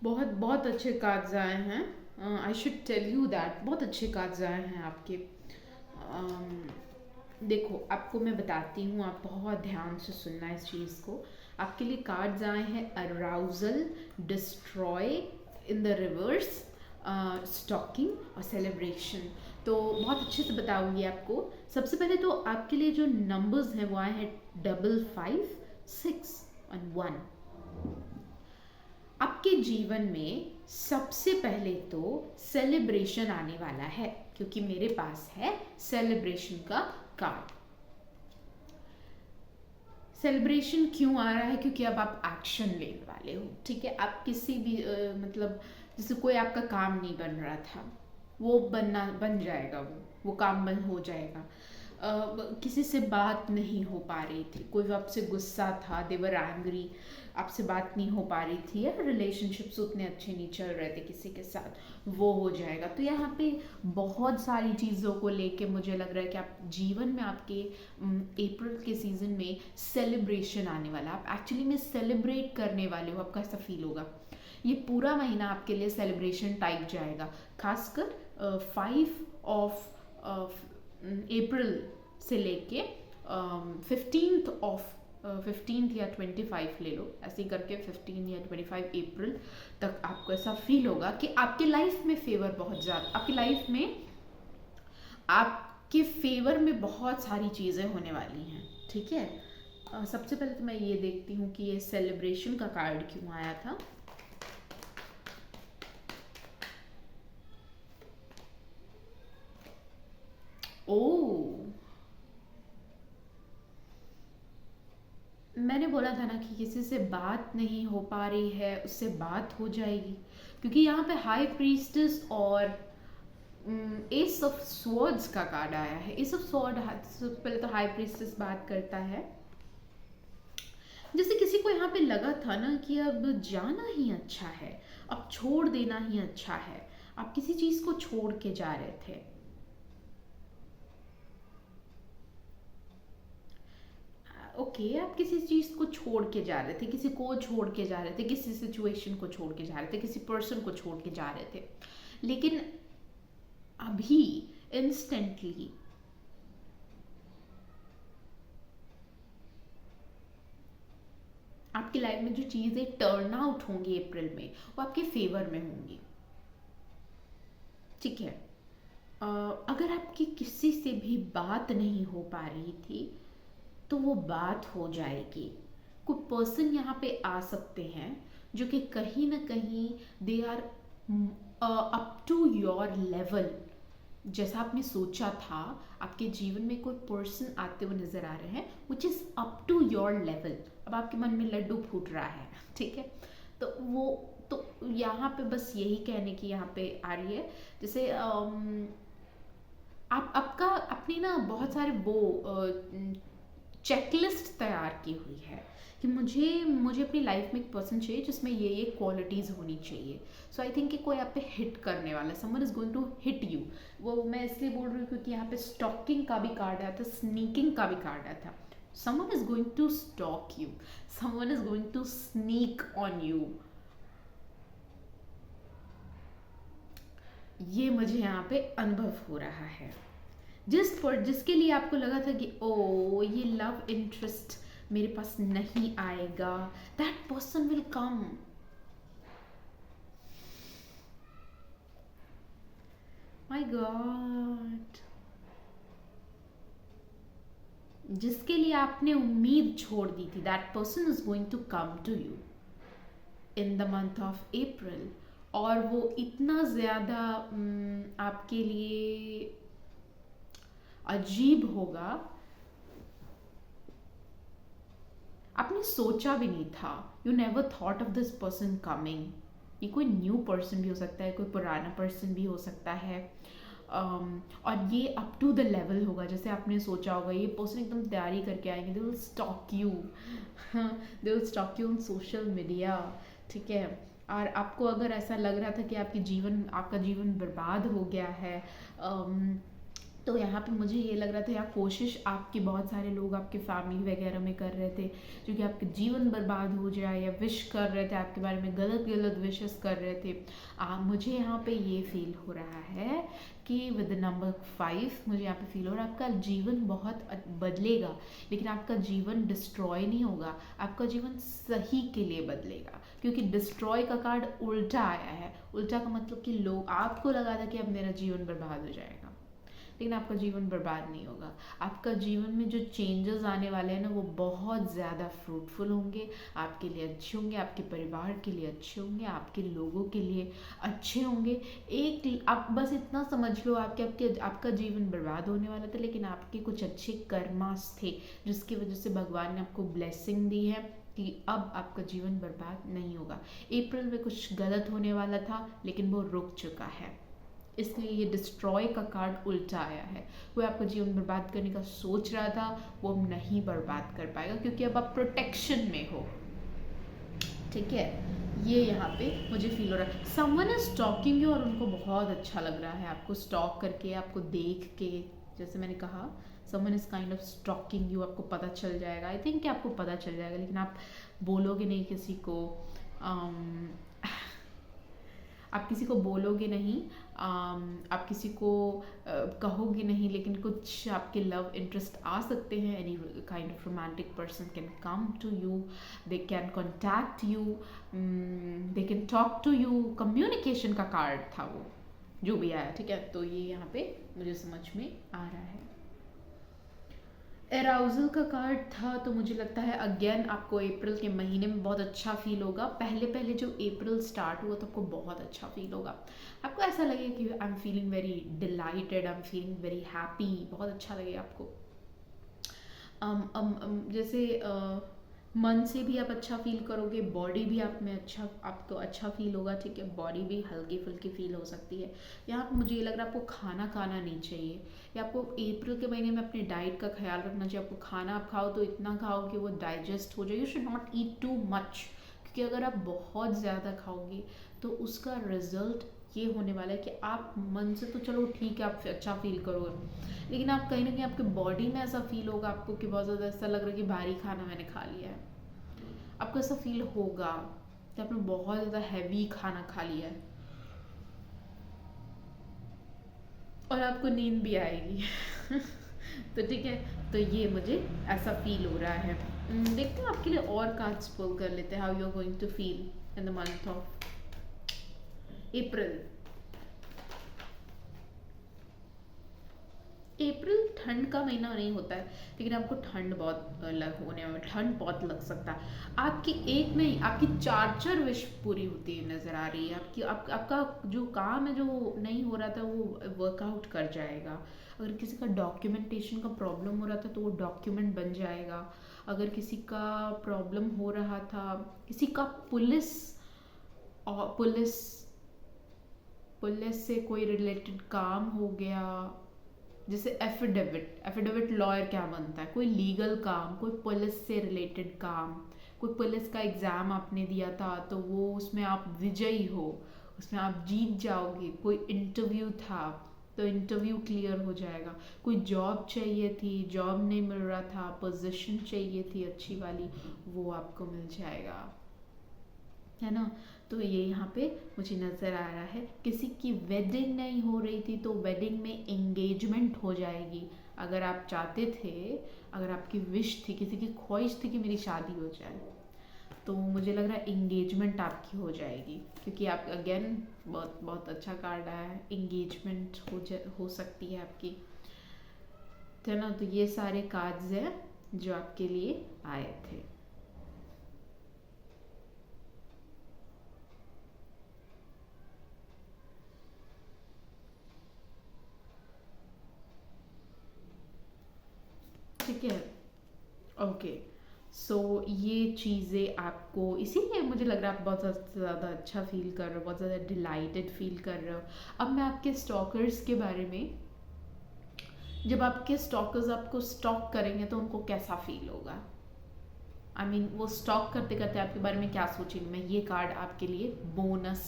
बहुत बहुत अच्छे कार्ड्स आए हैं। I should tell you that बहुत अच्छे कार्ड्स आए हैं आपके। देखो आपको मैं बताती हूँ, आप बहुत ध्यान से सुनना इस चीज़ को। आपके लिए कार्ड्स आए हैं arousal, destroy in the reverse, stalking और सेलिब्रेशन। तो बहुत अच्छे से बताऊंगी आपको। सबसे पहले तो आपके लिए जो नंबर्स हैं वो आए हैं 5, 6 और 1। आपके जीवन में सबसे पहले तो सेलिब्रेशन आने वाला है। क्योंकि मेरे पास है सेलिब्रेशन का कार्ड। सेलिब्रेशन क्यों आ रहा है? क्योंकि अब आप एक्शन लेने वाले हो, ठीक है। आप किसी भी मतलब जैसे कोई आपका काम नहीं बन रहा था, वो बन जाएगा, वो काम बन हो जाएगा। किसी से बात नहीं हो पा रही थी, कोई आपसे गुस्सा था, देवर एंग्री, आपसे बात नहीं हो पा रही थी, या रिलेशनशिप्स उतने अच्छे नहीं चल रहे थे किसी के साथ, वो हो जाएगा। तो यहाँ पे बहुत सारी चीज़ों को लेके मुझे लग रहा है कि आप जीवन में आपके अप्रैल के सीज़न में सेलिब्रेशन आने वाला, आप एक्चुअली में सेलिब्रेट करने वाले हो। आपका ऐसा फील होगा, ये पूरा महीना आपके लिए सेलिब्रेशन टाइप जाएगा। खासकर 5 अप्रैल से लेके 15 या 25 ले लो, ऐसे ही करके 15 या 25 अप्रैल तक आपको ऐसा फील होगा कि आपके लाइफ में फेवर बहुत ज़्यादा, आपकी लाइफ में आपके फेवर में बहुत सारी चीज़ें होने वाली हैं, ठीक है। सबसे पहले तो मैं ये देखती हूँ कि ये सेलिब्रेशन का कार्ड क्यों आया था। ओ, मैंने बोला था ना कि किसी से बात नहीं हो पा रही है, उससे बात हो जाएगी, क्योंकि यहाँ पे हाई प्रीस्टेस और एस ऑफ स्वॉर्ड्स का कार्ड आया है। एस ऑफ स्वॉर्ड पहले तो हाई प्रीस्टेस बात करता है, जैसे किसी को यहाँ पे लगा था ना कि अब जाना ही अच्छा है, अब छोड़ देना ही अच्छा है, आप किसी चीज को छोड़ के जा रहे थे। ओके, आप किसी चीज को छोड़ के जा रहे थे, किसी को छोड़ के जा रहे थे, किसी सिचुएशन को छोड़ के जा रहे थे, किसी पर्सन को छोड़ के जा रहे थे, लेकिन अभी इंस्टेंटली आपकी लाइफ में जो चीजें टर्न आउट होंगी अप्रैल में, वो आपके फेवर में होंगी, ठीक है। अगर आपकी किसी से भी बात नहीं हो पा रही थी, तो वो बात हो जाएगी। कोई पर्सन यहाँ पे आ सकते हैं जो कि कहीं ना कहीं they are up to your level. जैसा आपने सोचा था, आपके जीवन में कोई पर्सन आते हुए नजर आ रहे हैं which is up to your level. अब आपके मन में लड्डू फूट रहा है, ठीक है। तो वो, तो यहाँ पे बस यही कहने की यहाँ पे आ रही है, जैसे आप आपका अपनी ना बहुत सारे वो चेकलिस्ट तैयार की हुई है कि मुझे मुझे अपनी लाइफ में एक पर्सन चाहिए जिसमें ये क्वालिटीज़ होनी चाहिए। सो आई थिंक कि कोई आप पे हिट करने वाला है, someone is going to hit you. वो मैं इसलिए बोल रही हूँ क्योंकि यहाँ पे स्टॉकिंग का भी कार्ड आया था, स्नीकिंग का भी कार्ड आया था। Someone is going to stalk you, someone is going to sneak on you. ये मुझे यहाँ पे अनुभव हो रहा है। जिसके लिए आपको लगा था कि ओ ये लव इंटरेस्ट मेरे पास नहीं आएगा, that person will come. My god, जिसके लिए आपने उम्मीद छोड़ दी थी, that person is going to come to you in the month of April. और वो इतना ज़्यादा आपके लिए अजीब होगा, आपने सोचा भी नहीं था। You never thought of this person coming. ये कोई न्यू पर्सन भी हो सकता है, कोई पुराना पर्सन भी हो सकता है। और ये अप टू द लेवल होगा, जैसे आपने सोचा होगा ये पर्सन एकदम तैयारी करके आएंगे, they will stock you, they will stock you on social media, ठीक है। और आपको अगर ऐसा लग रहा था कि आपका जीवन बर्बाद हो गया है, तो यहाँ पे मुझे ये लग रहा था, या कोशिश आपकी बहुत सारे लोग आपके फैमिली वगैरह में कर रहे थे जो कि आपके जीवन बर्बाद हो जाए, या विश कर रहे थे आपके बारे में, गलत गलत विशेस कर रहे थे। मुझे यहाँ पे ये फील हो रहा है कि विद नंबर 5 मुझे यहाँ पे फील हो रहा है आपका जीवन बहुत बदलेगा, लेकिन आपका जीवन डिस्ट्रॉय नहीं होगा, आपका जीवन सही के लिए बदलेगा। क्योंकि डिस्ट्रॉय का कार्ड उल्टा आया है। उल्टा का मतलब कि लोग, आपको लगा था कि अब मेरा जीवन बर्बाद हो जाएगा, लेकिन आपका जीवन बर्बाद नहीं होगा। आपका जीवन में जो चेंजेस आने वाले हैं ना वो बहुत ज़्यादा फ्रूटफुल होंगे, आपके लिए अच्छे होंगे, आपके परिवार के लिए अच्छे होंगे, आपके लोगों के लिए अच्छे होंगे। एक आप बस इतना समझ लो, आपका जीवन बर्बाद होने वाला था, लेकिन आपके कुछ अच्छे कर्मास थे जिसकी वजह से भगवान ने आपको ब्लेसिंग दी है कि अब आपका जीवन बर्बाद नहीं होगा। अप्रैल में कुछ गलत होने वाला था लेकिन वो रुक चुका है, इसलिए ये डिस्ट्रॉय का कार्ड उल्टा आया है। कोई आपका जीवन बर्बाद करने का सोच रहा था, वो अब नहीं बर्बाद कर पाएगा क्योंकि अब आप प्रोटेक्शन में हो। ठीक है, ये यहाँ पे मुझे फील हो रहा है समवन इज स्टॉकिंग यू, और उनको बहुत अच्छा लग रहा है आपको स्टॉक करके, आपको देख के। जैसे मैंने कहा someone is kind of stalking you, आपको पता चल जाएगा। आई थिंक कि आपको पता चल जाएगा, लेकिन आप बोलोगे नहीं किसी को। आप किसी को बोलोगे नहीं, आप किसी को कहोगे नहीं, लेकिन कुछ आपके लव इंटरेस्ट आ सकते हैं। Any kind of romantic person can come to you, they can contact you, they can talk to you. Communication का कार्ड था वो जो भी आया, ठीक है। तो ये यहाँ पे मुझे समझ में आ रहा है। एराउजल का कार्ड था, तो मुझे लगता है अगेन आपको अप्रैल के महीने में बहुत अच्छा फील होगा। पहले पहले जो अप्रैल स्टार्ट हुआ तो आपको बहुत अच्छा फील होगा। आपको ऐसा लगेगा कि I am feeling very dilated, I am feeling very happy, बहुत अच्छा लगेगा आपको। जैसे मन से भी आप अच्छा फील करोगे, बॉडी भी आप में आपको अच्छा फील होगा, ठीक है। बॉडी भी हल्की फुल्की फील हो सकती है। यहाँ पर मुझे ये लग रहा है आपको खाना खाना नहीं चाहिए, या आपको अप्रैल के महीने में अपनी डाइट का ख्याल रखना चाहिए। आपको खाना आप खाओ तो इतना खाओ कि वो डाइजेस्ट हो जाए। You should not eat too much, क्योंकि अगर आप बहुत ज़्यादा खाओगे तो उसका रिजल्ट ये होने वाला है कि आप मन से तो चलो ठीक है, आप अच्छा फील करोगे, लेकिन आप कहीं ना कहीं आपके बॉडी में ऐसा फील होगा आपको कि बहुत ज़्यादा ऐसा लग रहा है कि भारी खाना मैंने खा लिया है। आपको ऐसा फील होगा कि आपने बहुत ज़्यादा हैवी खाना खा लिया है, और आपको नींद भी आएगी। तो ठीक है, तो ये मुझे ऐसा फील हो रहा है। देखते हैं आपके लिए और कार्ड्स पुल कर लेते हैं, how you are going to feel in the month of April. अप्रैल ठंड का महीना नहीं होता है, लेकिन आपको ठंड बहुत होने में ठंड बहुत लग सकता है। आपकी एक नहीं, आपकी चार विश पूरी होती हुई नजर आ रही है। आपका जो काम है जो नहीं हो रहा था वो वर्कआउट कर जाएगा। अगर किसी का डॉक्यूमेंटेशन का प्रॉब्लम हो रहा था तो वो डॉक्यूमेंट बन जाएगा। अगर किसी का प्रॉब्लम हो रहा था, किसी का पुलिस से कोई रिलेटेड काम हो गया, जैसे एफिडेविट लॉयर क्या बनता है, कोई लीगल काम, कोई पुलिस से रिलेटेड काम, कोई पुलिस का एग्ज़ाम आपने दिया था तो वो उसमें आप विजयी हो, उसमें आप जीत जाओगे। कोई इंटरव्यू था तो इंटरव्यू क्लियर हो जाएगा। कोई जॉब चाहिए थी, जॉब नहीं मिल रहा था, पोजीशन चाहिए थी अच्छी वाली, वो आपको मिल जाएगा, है ना। तो ये यहाँ पे मुझे नज़र आ रहा है। किसी की वेडिंग नहीं हो रही थी तो वेडिंग में एंगेजमेंट हो जाएगी। अगर आप चाहते थे, अगर आपकी विश थी, किसी की ख्वाहिश थी कि मेरी शादी हो जाए, तो मुझे लग रहा है एंगेजमेंट आपकी हो जाएगी, क्योंकि आप अगेन बहुत बहुत अच्छा कार्ड आया है। एंगेजमेंट हो सकती है आपकी, है ना। तो ये सारे कार्ड्स हैं जो आपके लिए आए थे। ठीक है, ओके। सो ये चीज़ें आपको, इसीलिए मुझे लग रहा है आप बहुत ज़्यादा अच्छा फील कर रहे हो, बहुत ज़्यादा डिलाइटेड फील कर रहे हो। अब मैं आपके स्टॉकर्स के बारे में, जब आपके स्टॉकर्स आपको स्टॉक करेंगे तो उनको कैसा फील होगा। आई मीन वो स्टॉक करते करते आपके बारे में क्या सोचेंगे। मैं ये कार्ड आपके लिए बोनस,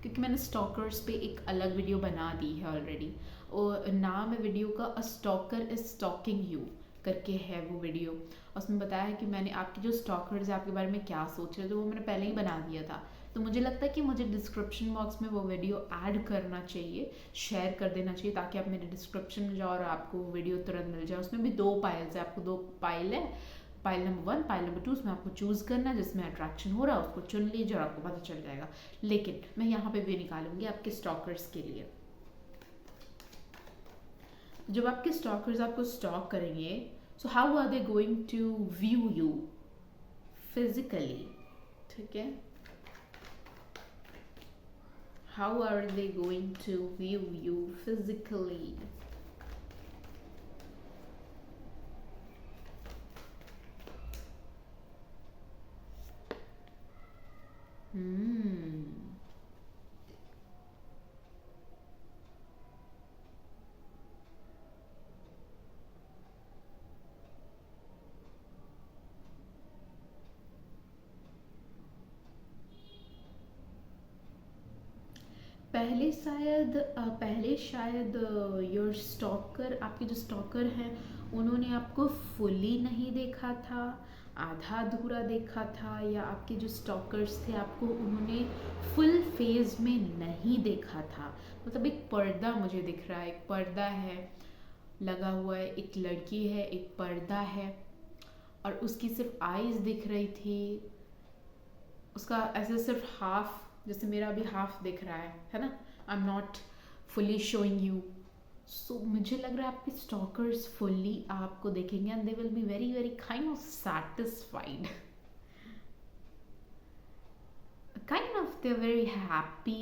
क्योंकि मैंने स्टॉकर्स पे एक अलग वीडियो बना दी है ऑलरेडी, और नाम है वीडियो का अ स्टॉकर इज स्टॉकिंग यू करके है वो वीडियो। उसमें बताया है कि मैंने आपके जो स्टॉकर्स है आपके बारे में क्या सोच रहे थे, वो मैंने पहले ही बना दिया था। तो मुझे लगता है कि मुझे डिस्क्रिप्शन बॉक्स में वो वीडियो ऐड करना चाहिए, शेयर कर देना चाहिए, ताकि आप मेरे डिस्क्रिप्शन में जाओ और आपको वो वीडियो तुरंत मिल जाए। उसमें भी 2 पाइल्स है, आपको 2 पाइल है, पाइल नंबर 1, पाइल नंबर 2, उसमें आपको चूज़ करना है जिसमें अट्रैक्शन हो रहा है उसको चुन लीजिए और आपको पता चल जाएगा। लेकिन मैं यहाँ पे भी निकालूंगी आपके स्टॉकर्स के लिए। जब आपके स्टॉकर्स आपको स्टॉक करेंगे, so how are they going to view you physically, ठीक है? How are they going to view you physically? Hmm पहले शायद योर स्टॉकर, आपके जो स्टॉकर हैं, उन्होंने आपको फुली नहीं देखा था, आधा अधूरा देखा था, या आपके जो स्टॉकर्स थे आपको उन्होंने फुल फेज में नहीं देखा था। मतलब एक पर्दा मुझे दिख रहा है, एक पर्दा है लगा हुआ है, एक लड़की है, एक पर्दा है, और उसकी सिर्फ आईज दिख रही थी, उसका ऐसे सिर्फ हाफ, जैसे मेरा अभी हाफ दिख रहा है ना? I am not fully showing you. So मुझे लग रहा है आपके स्टॉकर्स फुल्ली आपको देखेंगे and they will be very very kind of satisfied, kind of they very happy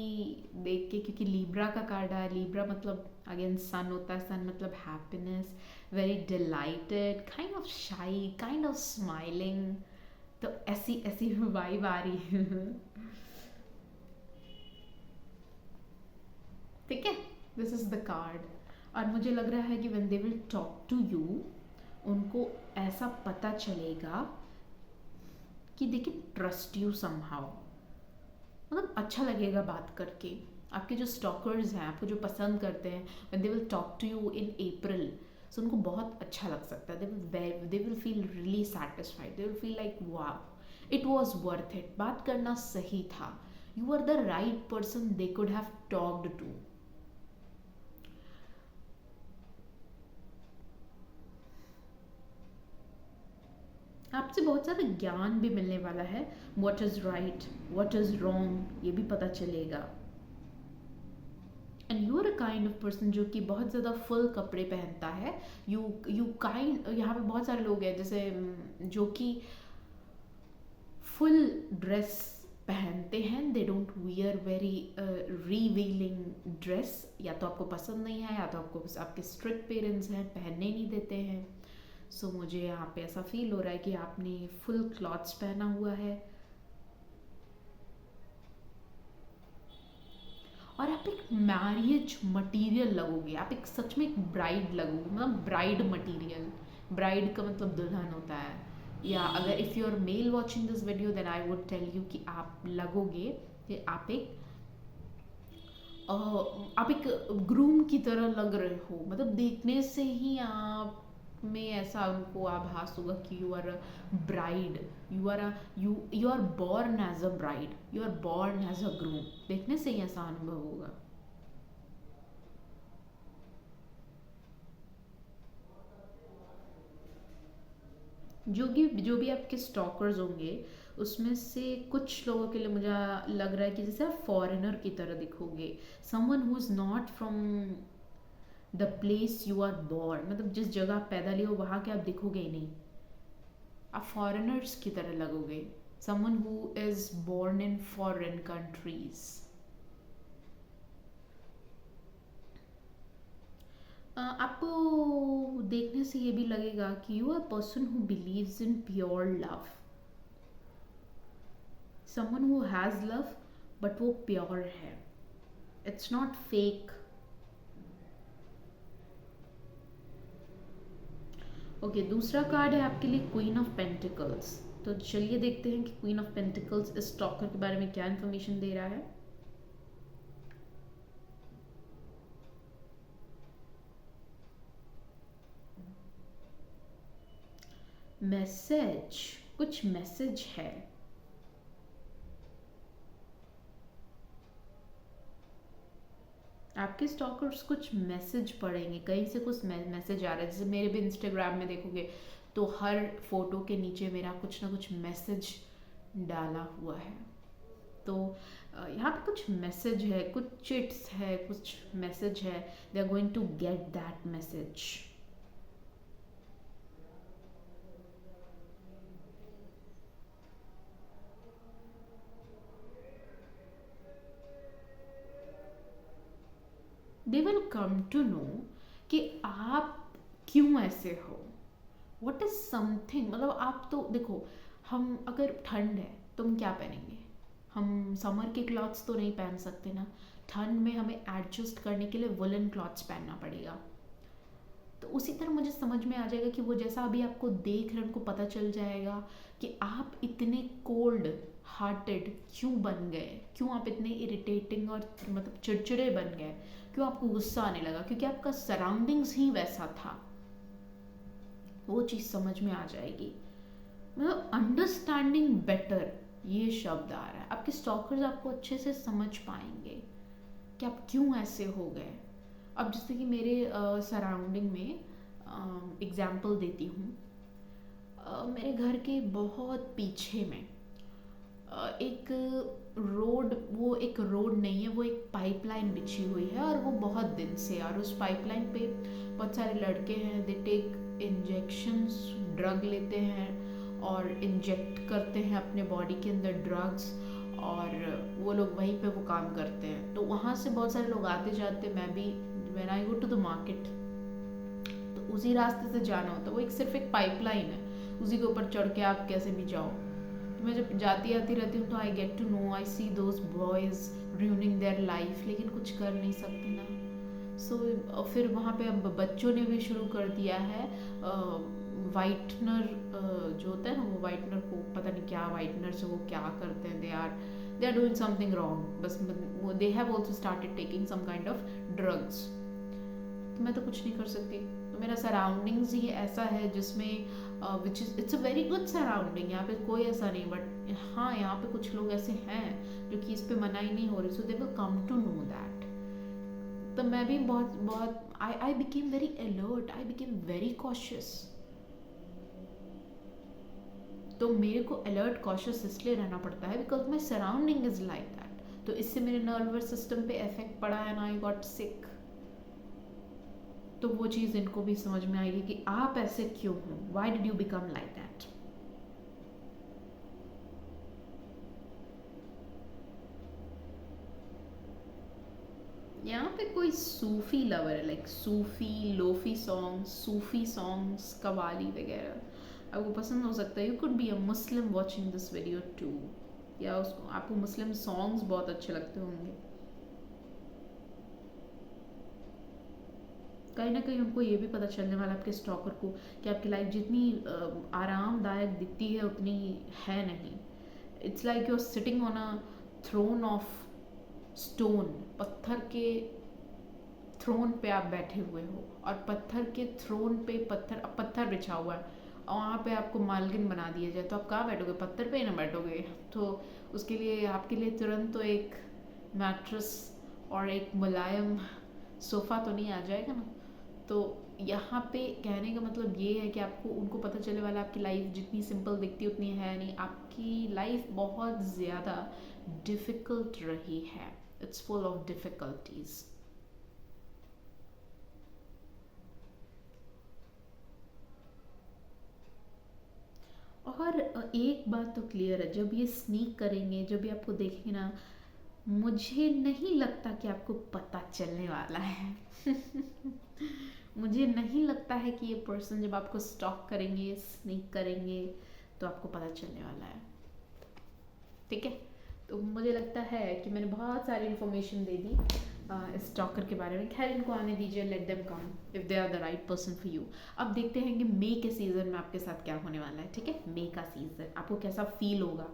देख के, क्योंकि लीब्रा का कार्ड है। लीब्रा मतलब अगेन सन होता है, सन मतलब happiness, very dilated, kind of शाई, काइंड ऑफ स्माइलिंग। तो ऐसी ऐसी वाइब आ रही है। ठीक है, दिस इज द कार्ड। और मुझे लग रहा है कि when they will talk to you, उनको ऐसा पता चलेगा कि they can trust you somehow, मतलब अच्छा लगेगा बात करके। आपके जो स्टॉकर्स हैं, आपको जो पसंद करते हैं, when they will talk to you in April, so उनको बहुत अच्छा लग सकता है। They will feel really satisfied, they will feel like वाह इट वॉज वर्थ इट, बात करना सही था, you are the right person they could have talked to. आपसे बहुत सारा ज्ञान भी मिलने वाला है, what is right what is wrong ये भी पता चलेगा। And you are a kind of person जो कि बहुत ज़्यादा फुल कपड़े पहनता है। यू काइंड, यहाँ पे बहुत सारे लोग हैं जैसे जो कि फुल ड्रेस पहनते हैं, they don't wear very revealing dress, या तो आपको पसंद नहीं है, या तो आपको आपके स्ट्रिक्ट पेरेंट्स हैं, पहनने नहीं देते हैं। सो मुझे यहाँ पे ऐसा फील हो रहा है कि आपने फुल क्लॉथ्स पहना हुआ है, और आप एक मैरिज मटेरियल लगोगे, आप एक सच में एक ब्राइड लगोगे, मतलब ब्राइड मटेरियल। ब्राइड का मतलब दुल्हन होता है। या अगर if you are male watching this video then I would tell you कि आप लगोगे कि आप एक ग्रूम की तरह लग रहे हो, मतलब देखने से ही आप में ऐसा उनको आभास होगा कि you are a bride, you are born as a bride, you are born as a groom, देखने से ही ऐसा अनुभव होगा। जो भी आपके स्टॉकर्स होंगे, उसमें से कुछ लोगों के लिए मुझे लग रहा है कि जैसे आप फॉरेनर की तरह दिखोगे, someone who is not from the place you are born, मतलब जिस जगह आप पैदा लिए हो वहाँ के आप दिखोगे ही नहीं, आप फॉरेनर्स की तरह लगोगे, someone who is born in foreign countries. आपको देखने से ये भी लगेगा कि you are person who believes in pure love, someone who has love but वो प्योर है, इट्स नॉट फेक। ओके, दूसरा कार्ड है आपके लिए क्वीन ऑफ पेंटिकल्स। तो चलिए देखते हैं कि क्वीन ऑफ पेंटिकल्स इस स्टॉकर के बारे में क्या इंफॉर्मेशन दे रहा है। मैसेज, कुछ मैसेज है। आपके स्टॉकर्स कुछ मैसेज पढ़ेंगे, कहीं से कुछ मैसेज आ रहा है। जैसे मेरे भी इंस्टाग्राम में देखोगे तो हर फोटो के नीचे मेरा कुछ ना कुछ मैसेज डाला हुआ है, तो यहाँ पे कुछ मैसेज है, कुछ चिट्स है, कुछ मैसेज है, they are going to get that message. They will come to know कि आप क्यों ऐसे हो. वट इज समथिंग, मतलब आप तो देखो, हम अगर ठंड है तो हम क्या पहनेंगे, हम समर के क्लॉथ्स तो नहीं पहन सकते ना. ठंड में हमें एडजस्ट करने के लिए वुलन क्लॉथ्स पहनना पड़ेगा. तो उसी तरह मुझे समझ में आ जाएगा कि वो जैसा अभी आपको देख रहे हैं उनको पता चल जाएगा कि आप इतने कोल्ड हार्टेड क्यों बन गए, क्यों आप इतने इरिटेटिंग और मतलब चिड़चिड़े बन गए, क्यों आपको गुस्सा आने लगा, क्योंकि आपका सराउंडिंग्स ही वैसा था. वो चीज़ समझ में आ जाएगी. मतलब अंडरस्टैंडिंग बेटर, ये शब्द आ रहा है. आपके स्टॉकर्स आपको अच्छे से समझ पाएंगे कि आप क्यों ऐसे हो गए. अब जैसे कि मेरे सराउंडिंग में एग्जाम्पल देती हूँ. मेरे घर के बहुत पीछे में एक रोड, वो एक रोड नहीं है, वो एक पाइपलाइन बिछी हुई है और वो बहुत दिन से, और उस पाइपलाइन पे बहुत सारे लड़के हैं, दे टेक इंजेक्शंस, ड्रग लेते हैं और इंजेक्ट करते हैं अपने बॉडी के अंदर ड्रग्स, और वो लोग वहीं पे वो काम करते हैं. तो वहाँ से बहुत सारे लोग आते जाते, मैं भी when I go to the market तो उसी रास्ते से जाना होता है. वो एक सिर्फ एक पाइपलाइन है, उसी के ऊपर चढ़ के आप कैसे भी जाओ. तो मैं जब जाती आती रहती हूँ तो I get to know, I see those boys ruining their life, लेकिन कुछ कर नहीं सकते ना. सो फिर वहाँ पे अब बच्चों ने भी शुरू कर दिया है वाइटनर, जो होता है ना, वो वाइटनर को पता नहीं क्या वाइटनर से वो क्या करते हैं, they are doing something wrong. बस they have also started taking some kind of drugs. तो मैं तो कुछ नहीं कर सकती. तो मेरा सराउंडिंग्स ही ऐसा है जिसमें which is it's a very good surrounding. यहाँ पे कोई ऐसा नहीं, बट हाँ यहाँ पे कुछ लोग ऐसे हैं जो कि इस पे मनाही नहीं हो रही. So they will come to know that. तो मैं भी बहुत बहुत I became very alert, I became very cautious. तो मेरे को अलर्ट कॉशियस इसलिए रहना पड़ता है because my surrounding is like that. तो इससे मेरे नर्वस सिस्टम पे इफेक्ट पड़ा है, एंड आई गॉट सिक. तो वो चीज़ इनको भी समझ में आएगी कि आप ऐसे क्यों हो, why did you become like that. यहाँ पे कोई सूफी लवर है, like Sufi lofi songs, Sufi songs, qawwali वगैरह आपको पसंद हो सकता है. You could be a Muslim watching this video too, या उसको आपको मुस्लिम सॉन्ग्स बहुत अच्छे लगते होंगे. कहीं ना कहीं उनको ये भी पता चलने वाला आपके स्टॉकर को कि आपकी लाइफ जितनी आरामदायक दिखती है उतनी है नहीं. It's like you are sitting on a throne of stone. पत्थर के थ्रोन पे आप बैठे हुए हो, और पत्थर के थ्रोन पे पत्थर बिछा हुआ है, और वहाँ पे आपको मालकिन बना दिया जाए तो आप कहाँ बैठोगे, पत्थर पे ही ना बैठोगे. तो उसके लिए आपके लिए तुरंत तो एक मैट्रेस और एक मुलायम सोफ़ा तो नहीं आ जाएगा ना. तो यहाँ पे कहने का मतलब ये है कि आपको उनको पता चलने वाला आपकी लाइफ जितनी सिंपल दिखती है उतनी है नहीं. आपकी लाइफ बहुत ज़्यादा डिफ़िकल्ट रही है. It's full of difficulties. और एक बात तो क्लियर है, जब ये स्नीक करेंगे, जब ये आपको देखेंगे ना, मुझे नहीं लगता कि आपको पता चलने वाला है. मुझे नहीं लगता है कि ये पर्सन जब आपको स्टॉक करेंगे, स्नीक करेंगे, तो आपको पता चलने वाला है. ठीक है. तो मुझे लगता है कि मैंने बहुत सारी इन्फॉर्मेशन दे दी स्टॉकर के बारे में. खैर इनको आने दीजिए, let them come if they are the right person for you. अब देखते हैं कि मई के सीज़न में आपके साथ क्या होने वाला है. ठीक है, मई का सीज़न आपको कैसा फील होगा.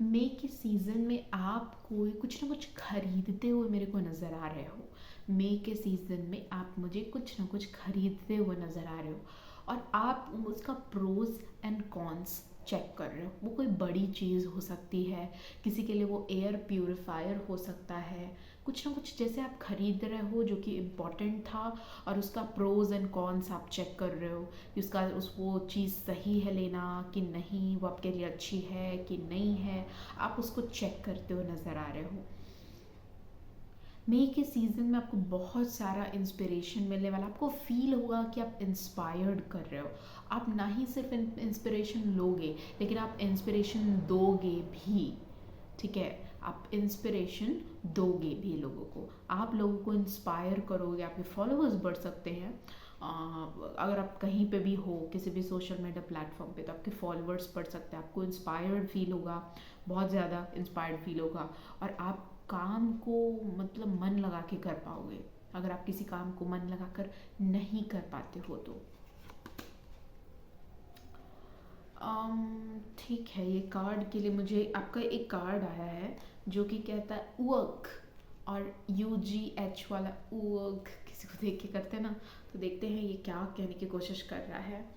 मई के सीज़न में आप कोई कुछ ना कुछ खरीदते हुए मेरे को नज़र आ रहे हो। मई के सीज़न में आप मुझे कुछ ना कुछ खरीदते हुए नज़र आ रहे हो और आप उसका प्रोज एंड कॉन्स चेक कर रहे हो। वो कोई बड़ी चीज़ हो सकती है, किसी के लिए वो एयर प्यूरिफायर हो सकता है, कुछ ना कुछ जैसे आप खरीद रहे हो जो कि इम्पॉर्टेंट था और उसका प्रोज एंड कॉन्स आप चेक कर रहे हो कि उसका उस वो चीज़ सही है लेना कि नहीं, वो आपके लिए अच्छी है कि नहीं है, आप उसको चेक करते हुए नज़र आ रहे हो। मई के सीज़न में आपको बहुत सारा इंस्पिरेशन मिलने वाला, आपको फील होगा कि आप इंस्पायर्ड कर रहे हो। आप ना ही सिर्फ इंस्पिरेशन लोगे लेकिन आप इंस्पिरेशन दोगे भी। ठीक है, आप इंस्पिरेशन दोगे भी लोगों को, आप लोगों को इंस्पायर करोगे, आपके फॉलोअर्स बढ़ सकते हैं। अगर आप कहीं पे भी हो किसी भी सोशल मीडिया प्लेटफॉर्म पे तो आपके फॉलोअर्स बढ़ सकते हैं, आपको इंस्पायर्ड फील होगा, बहुत ज़्यादा इंस्पायर्ड फील होगा और आप काम को मतलब मन लगा के कर पाओगे। अगर आप किसी काम को मन लगा कर नहीं कर पाते हो तो ठीक है, ये कार्ड के लिए मुझे आपका एक कार्ड आया है जो कि कहता है वर्क, और UGH वाला वर्क किसी को देख के करते हैं ना, तो देखते हैं ये क्या कहने की कोशिश कर रहा है।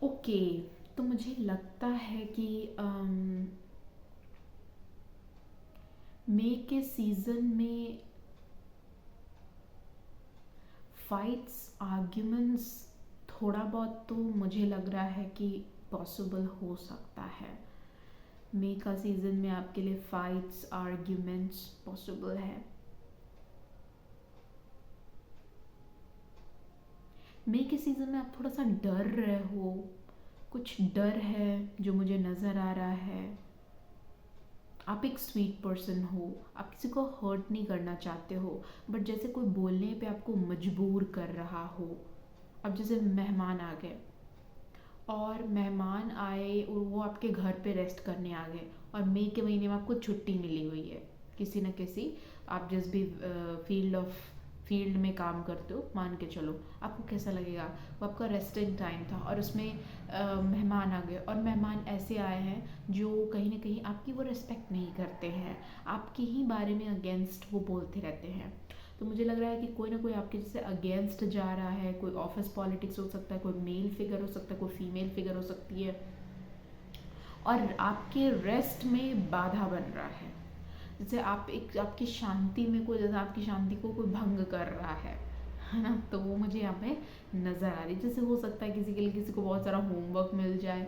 ओके, तो मुझे लगता है कि मई के सीज़न में फाइट्स आर्ग्यूमेंट्स थोड़ा बहुत तो मुझे लग रहा है कि पॉसिबल हो सकता है। मई का सीज़न में आपके लिए फाइट्स आर्ग्यूमेंट्स पॉसिबल है। मई के सीज़न में आप थोड़ा सा डर रहे हो, कुछ डर है जो मुझे नज़र आ रहा है। आप एक स्वीट पर्सन हो, आप किसी को हर्ट नहीं करना चाहते हो, बट जैसे कोई बोलने पे आपको मजबूर कर रहा हो। अब जैसे मेहमान आ गए और मेहमान आए और वो आपके घर पे रेस्ट करने आ गए और मई के महीने में आपको छुट्टी मिली हुई है किसी न किसी, आप जिस भी फील्ड में काम करते हो मान के चलो, आपको कैसा लगेगा? वो आपका रेस्टिंग टाइम था और उसमें मेहमान आ गए और मेहमान ऐसे आए हैं जो कहीं ना कहीं आपकी वो रिस्पेक्ट नहीं करते हैं, आपके ही बारे में अगेंस्ट वो बोलते रहते हैं। तो मुझे लग रहा है कि कोई ना कोई आपके जैसे अगेंस्ट जा रहा है, कोई ऑफिस पॉलिटिक्स हो सकता है, कोई मेल फिगर हो सकता है, कोई फीमेल फिगर हो सकती है और आपके रेस्ट में बाधा बन रहा है। जैसे आप एक आपकी शांति में कोई, जैसे आपकी शांति को कोई भंग कर रहा है ना, तो वो मुझे यहाँ पे नज़र आ रही। जैसे हो सकता है किसी के लिए किसी को बहुत सारा होमवर्क मिल जाए,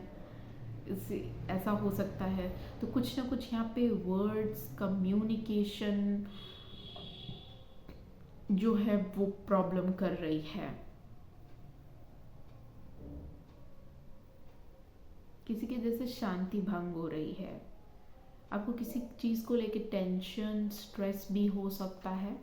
इससे ऐसा हो सकता है। तो कुछ ना कुछ यहाँ पे वर्ड्स कम्युनिकेशन जो है वो प्रॉब्लम कर रही है। किसी के जैसे शांति भंग हो रही है, आपको किसी चीज़ को लेके टेंशन स्ट्रेस भी हो सकता है।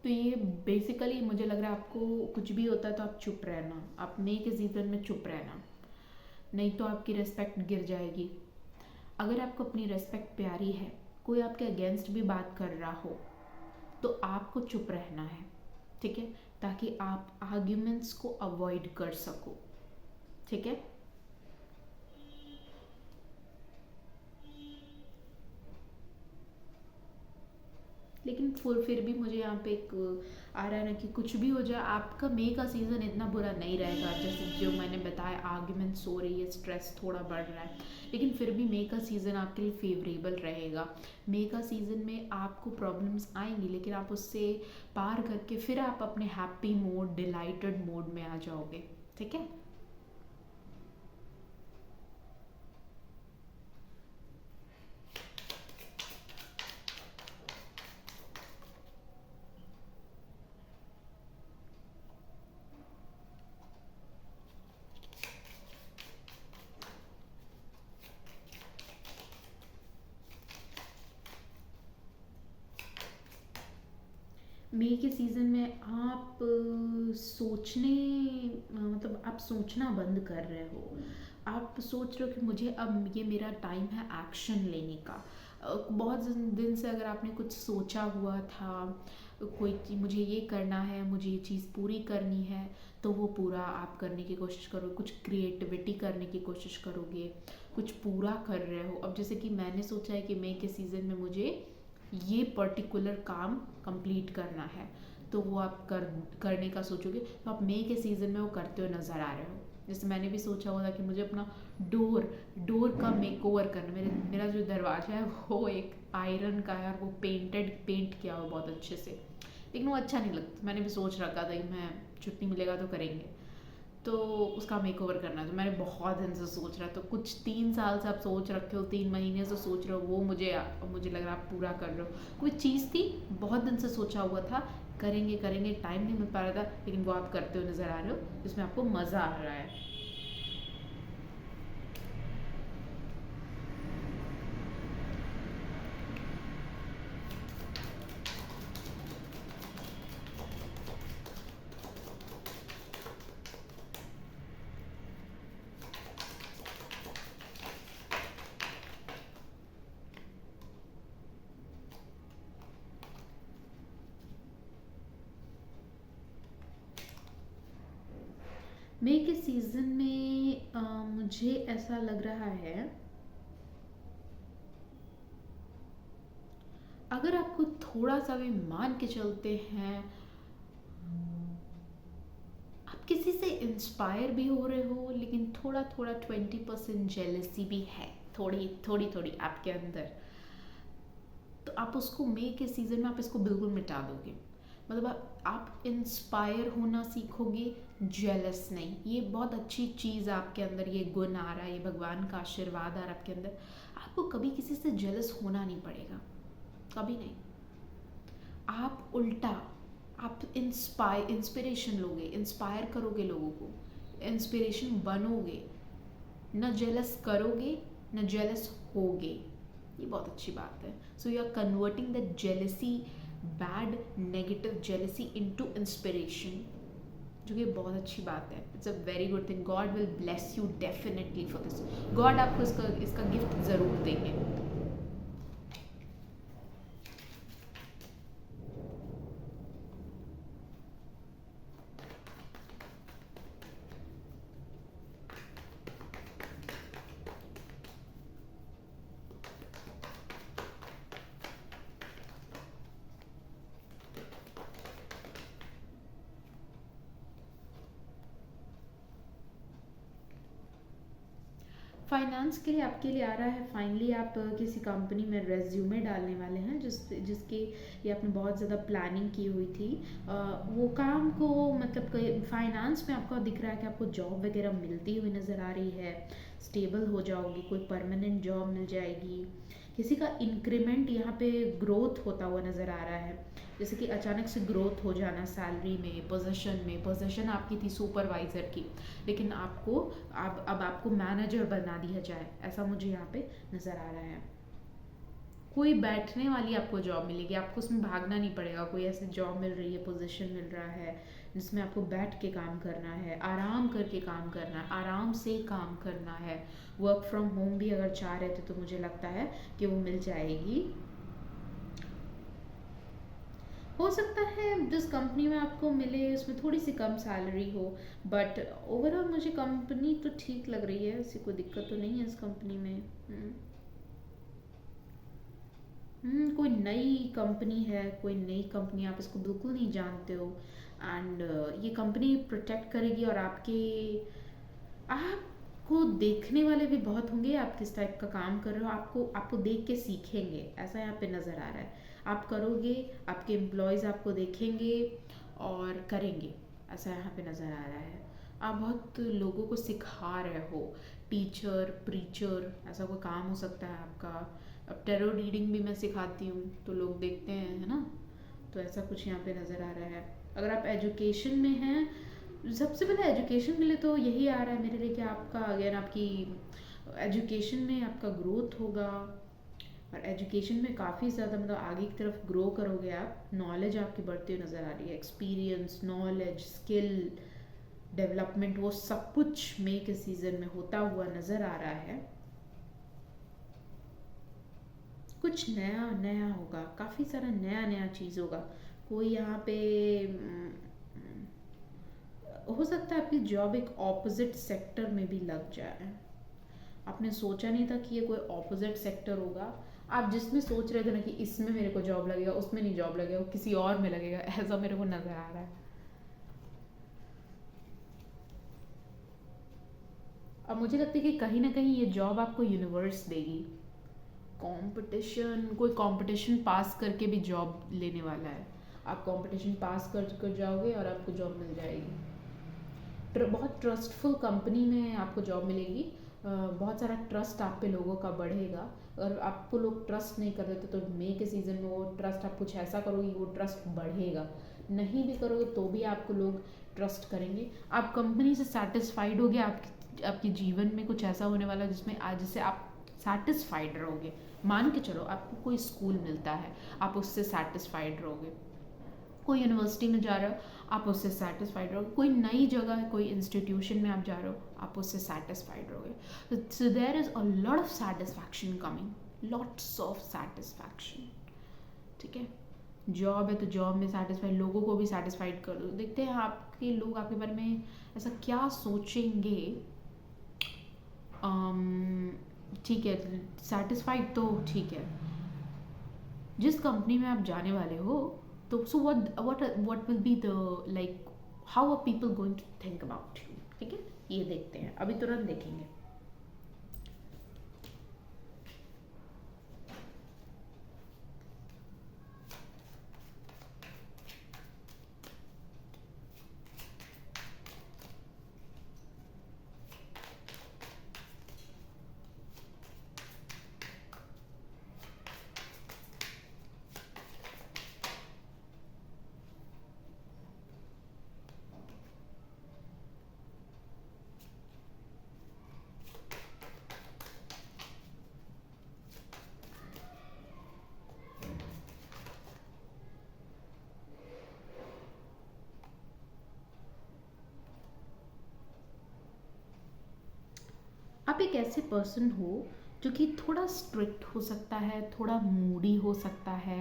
तो ये बेसिकली मुझे लग रहा है आपको कुछ भी होता है तो आप चुप रहना, आप मई के सीज़न में चुप रहना, नहीं तो आपकी रिस्पेक्ट गिर जाएगी। अगर आपको अपनी रिस्पेक्ट प्यारी है, कोई आपके अगेंस्ट भी बात कर रहा हो तो आपको चुप रहना है, ठीक है, ताकि आप आर्ग्यूमेंट्स को अवॉइड कर सको। ठीक है, लेकिन फिर भी मुझे यहाँ पे एक आ रहा है ना कि कुछ भी हो जाए आपका मई का सीज़न इतना बुरा नहीं रहेगा। जैसे जो मैंने बताया आर्ग्यूमेंट्स हो रही है, स्ट्रेस थोड़ा बढ़ रहा है, लेकिन फिर भी मई का सीज़न आपके लिए फेवरेबल रहेगा। मई का सीज़न में आपको प्रॉब्लम्स आएंगी लेकिन आप उससे पार करके फिर आप अपने हैप्पी मोड डिलाइटेड मोड में आ जाओगे। ठीक है, मई के सीज़न में आप सोचने मतलब आप सोचना बंद कर रहे हो। आप सोच रहे हो कि मुझे अब ये मेरा टाइम है एक्शन लेने का। बहुत दिन से अगर आपने कुछ सोचा हुआ था, कोई कि मुझे ये करना है, मुझे ये चीज़ पूरी करनी है, तो वो पूरा आप करने की कोशिश करोगे, कुछ क्रिएटिविटी करने की कोशिश करोगे, कुछ पूरा कर रहे हो। अब जैसे कि मैंने सोचा है कि मई के सीज़न में मुझे ये पर्टिकुलर काम कंप्लीट करना है, तो वो आप करने का सोचोगे, तो आप मई के सीज़न में वो करते हुए नज़र आ रहे हो। जैसे मैंने भी सोचा हुआ था कि मुझे अपना डोर डोर का मेकओवर करना। मेरा जो दरवाज़ा है वो एक आयरन का है और वो पेंट किया हुआ बहुत अच्छे से, लेकिन वो अच्छा नहीं लगता। मैंने भी सोच रखा था कि मैं छुट्टी मिलेगा तो करेंगे, तो उसका मेकओवर करना है। तो मैंने बहुत दिन से सोच रहा, तो कुछ 3 साल से आप सोच रखे हो, 3 महीने से सोच रहे हो, वो मुझे लग रहा आप पूरा कर रहे हो। कोई चीज़ थी, बहुत दिन से सोचा हुआ था, करेंगे करेंगे, टाइम नहीं मिल पा रहा था, लेकिन वो आप करते हुए नज़र आ रहे हो, जिसमें आपको मज़ा आ रहा है। मई के सीज़न में मुझे ऐसा लग रहा है, अगर आपको थोड़ा सा भी मान के चलते हैं, आप किसी से इंस्पायर भी हो रहे हो, लेकिन थोड़ा थोड़ा 20% जेलसी भी है, थोड़ी थोड़ी थोड़ी आपके अंदर, तो आप उसको मई के सीज़न में आप इसको बिल्कुल मिटा दोगे। मतलब आप इंस्पायर होना सीखोगे, जेलस नहीं। ये बहुत अच्छी चीज़ आपके अंदर, ये गुण आ रहा है, ये भगवान का आशीर्वाद आ रहा है आपके अंदर। आपको कभी किसी से जेलस होना नहीं पड़ेगा, कभी नहीं। आप उल्टा, आप इंस्पिरेशन लोगे, इंस्पायर करोगे लोगों को, इंस्पिरेशन बनोगे, न जेलस करोगे न जेलस होगे। ये बहुत अच्छी बात है। So you are converting the jealousy, bad negative jealousy into inspiration, जो कि बहुत अच्छी बात है। It's a very good thing. God will bless you definitely for this. God आपको इसका गिफ्ट ज़रूर देंगे। फाइनेंस के लिए आपके लिए आ रहा है, फाइनली आप किसी कंपनी में रेज्यूमे डालने वाले हैं, जिसके लिए आपने बहुत ज़्यादा प्लानिंग की हुई थी। वो काम को मतलब फाइनेंस में आपको दिख रहा है कि आपको जॉब वगैरह मिलती हुई नज़र आ रही है, स्टेबल हो जाओगी, कोई परमानेंट जॉब मिल जाएगी, किसी का इंक्रीमेंट यहाँ पे ग्रोथ होता हुआ नज़र आ रहा है। जैसे कि अचानक से ग्रोथ हो जाना सैलरी में, पोजीशन आपकी थी सुपरवाइज़र की, लेकिन आपको अब आपको मैनेजर बना दिया जाए, ऐसा मुझे यहाँ पे नज़र आ रहा है। कोई बैठने वाली आपको जॉब मिलेगी, आपको उसमें भागना नहीं पड़ेगा। कोई ऐसी जॉब मिल रही है, पोजीशन मिल रहा है, जिसमें आपको बैठ के काम करना है, आराम करके काम करना है, आराम से काम करना है। वर्क फ्रॉम होम भी अगर चाह रहे थे तो मुझे लगता है कि वो मिल जाएगी। हो सकता है जिस कंपनी में आपको मिले उसमें थोड़ी सी कम सैलरी हो, बट ओवरऑल मुझे कंपनी तो ठीक लग रही है, ऐसी कोई दिक्कत तो नहीं है इस कंपनी में। कोई नई कंपनी है, कोई नई कंपनी, आप इसको बिल्कुल नहीं जानते हो, एंड ये कंपनी प्रोटेक्ट करेगी, और आपको देखने वाले भी बहुत होंगे, आप किस टाइप का काम कर रहे हो, आपको आपको देख के सीखेंगे, ऐसा यहाँ पे नज़र आ रहा है। आप करोगे, आपके एम्प्लॉयज़ आपको देखेंगे और करेंगे, ऐसा यहाँ पे नज़र आ रहा है। आप बहुत लोगों को सिखा रहे हो, टीचर प्रीचर ऐसा कोई काम हो सकता है आपका। अब टेरो रीडिंग भी मैं सिखाती हूँ, तो लोग देखते हैं, है ना, तो ऐसा कुछ यहाँ पे नज़र आ रहा है। अगर आप एजुकेशन में हैं, सबसे पहले एजुकेशन के लिए तो यही आ रहा है मेरे लिए कि आपका अगर आपकी एजुकेशन में आपका ग्रोथ होगा, और एजुकेशन में काफ़ी ज़्यादा मतलब आगे की तरफ ग्रो करोगे आप, नॉलेज आपकी बढ़ती हुई नज़र आ रही है, एक्सपीरियंस, नॉलेज, स्किल डेवलपमेंट, वो सब कुछ मई के सीज़न में होता हुआ नज़र आ रहा है। कुछ नया नया होगा, काफ़ी सारा नया नया चीज़ होगा। कोई यहाँ पे हो सकता है आपकी जॉब एक ऑपोजिट सेक्टर में भी लग जाए। आपने सोचा नहीं था कि ये कोई ऑपोजिट सेक्टर होगा। आप जिसमें सोच रहे थे ना कि इसमें मेरे को जॉब लगेगा, उसमें नहीं जॉब लगेगा, वो किसी और में लगेगा, ऐसा मेरे को नज़र आ रहा है। अब मुझे लगता है कि कहीं ना कहीं ये जॉब आपको यूनिवर्स देगी। कंपटीशन, कोई कंपटीशन पास करके भी जॉब लेने वाला है। आप कंपटीशन पास कर जाओगे और आपको जॉब मिल जाएगी। बहुत ट्रस्टफुल कंपनी में आपको जॉब मिलेगी। बहुत सारा ट्रस्ट आप पे लोगों का बढ़ेगा। अगर आपको लोग ट्रस्ट नहीं कर देते तो मई के सीज़न में वो ट्रस्ट, आप कुछ ऐसा करोगे वो ट्रस्ट बढ़ेगा। नहीं भी करोगे तो भी आपको लोग ट्रस्ट करेंगे। आप कंपनी से सेटिस्फाइड होगे। आपके जीवन में कुछ ऐसा होने वाला जिसमें आज जिससे आप सेटिस्फाइड रहोगे। मान के चलो आपको कोई स्कूल मिलता है, आप उससे सेटिस्फाइड रहोगे। कोई यूनिवर्सिटी में जा रहे हो, आप उससे सेटिस्फाइड रहोगे। कोई नई जगह, कोई इंस्टीट्यूशन में आप जा रहे हो, आप उससे सेटिस्फाइड रहोगे। So there is a lot of satisfaction coming, lots of satisfaction. ठीक है, जॉब है तो जॉब में सेटिस्फाइड, लोगों को भी सेटिस्फाइड कर दो। देखते हैं आपके लोग आपके बारे में ऐसा क्या सोचेंगे। ठीक है, सेटिस्फाइड तो ठीक है। जिस कंपनी में आप जाने वाले हो, तो so what will be the like, how are people going to think about you. ठीक है, ये देखते हैं, अभी तुरंत देखेंगे। आप एक ऐसे पर्सन हो जो कि थोड़ा स्ट्रिक्ट हो सकता है, थोड़ा मूडी हो सकता है।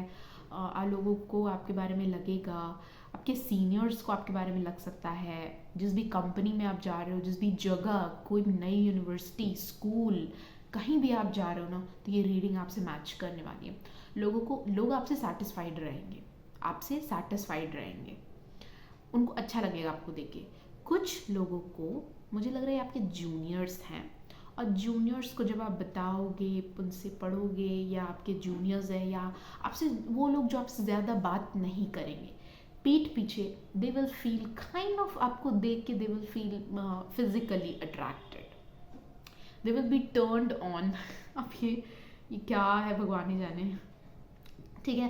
लोगों को आपके बारे में लगेगा, आपके सीनियर्स को आपके बारे में लग सकता है। जिस भी कंपनी में आप जा रहे हो, जिस भी जगह, कोई भी नई यूनिवर्सिटी, स्कूल, कहीं भी आप जा रहे हो ना, तो ये रीडिंग आपसे मैच करने वाली है। लोग आपसे सेटिस्फाइड रहेंगे, आपसे सेटिस्फाइड रहेंगे। उनको अच्छा लगेगा आपको देख के। कुछ लोगों को मुझे लग रहा है आपके जूनियर्स हैं, और जूनियर्स को जब आप बताओगे, उनसे पढ़ोगे, या आपके जूनियर्स हैं, या आपसे वो लोग जो आपसे ज़्यादा बात नहीं करेंगे, पीठ पीछे, दे विल फील काइंड ऑफ, आपको देख के दे will feel physically attracted, they will B turned on. अब ये क्या है भगवान ही जाने। ठीक है,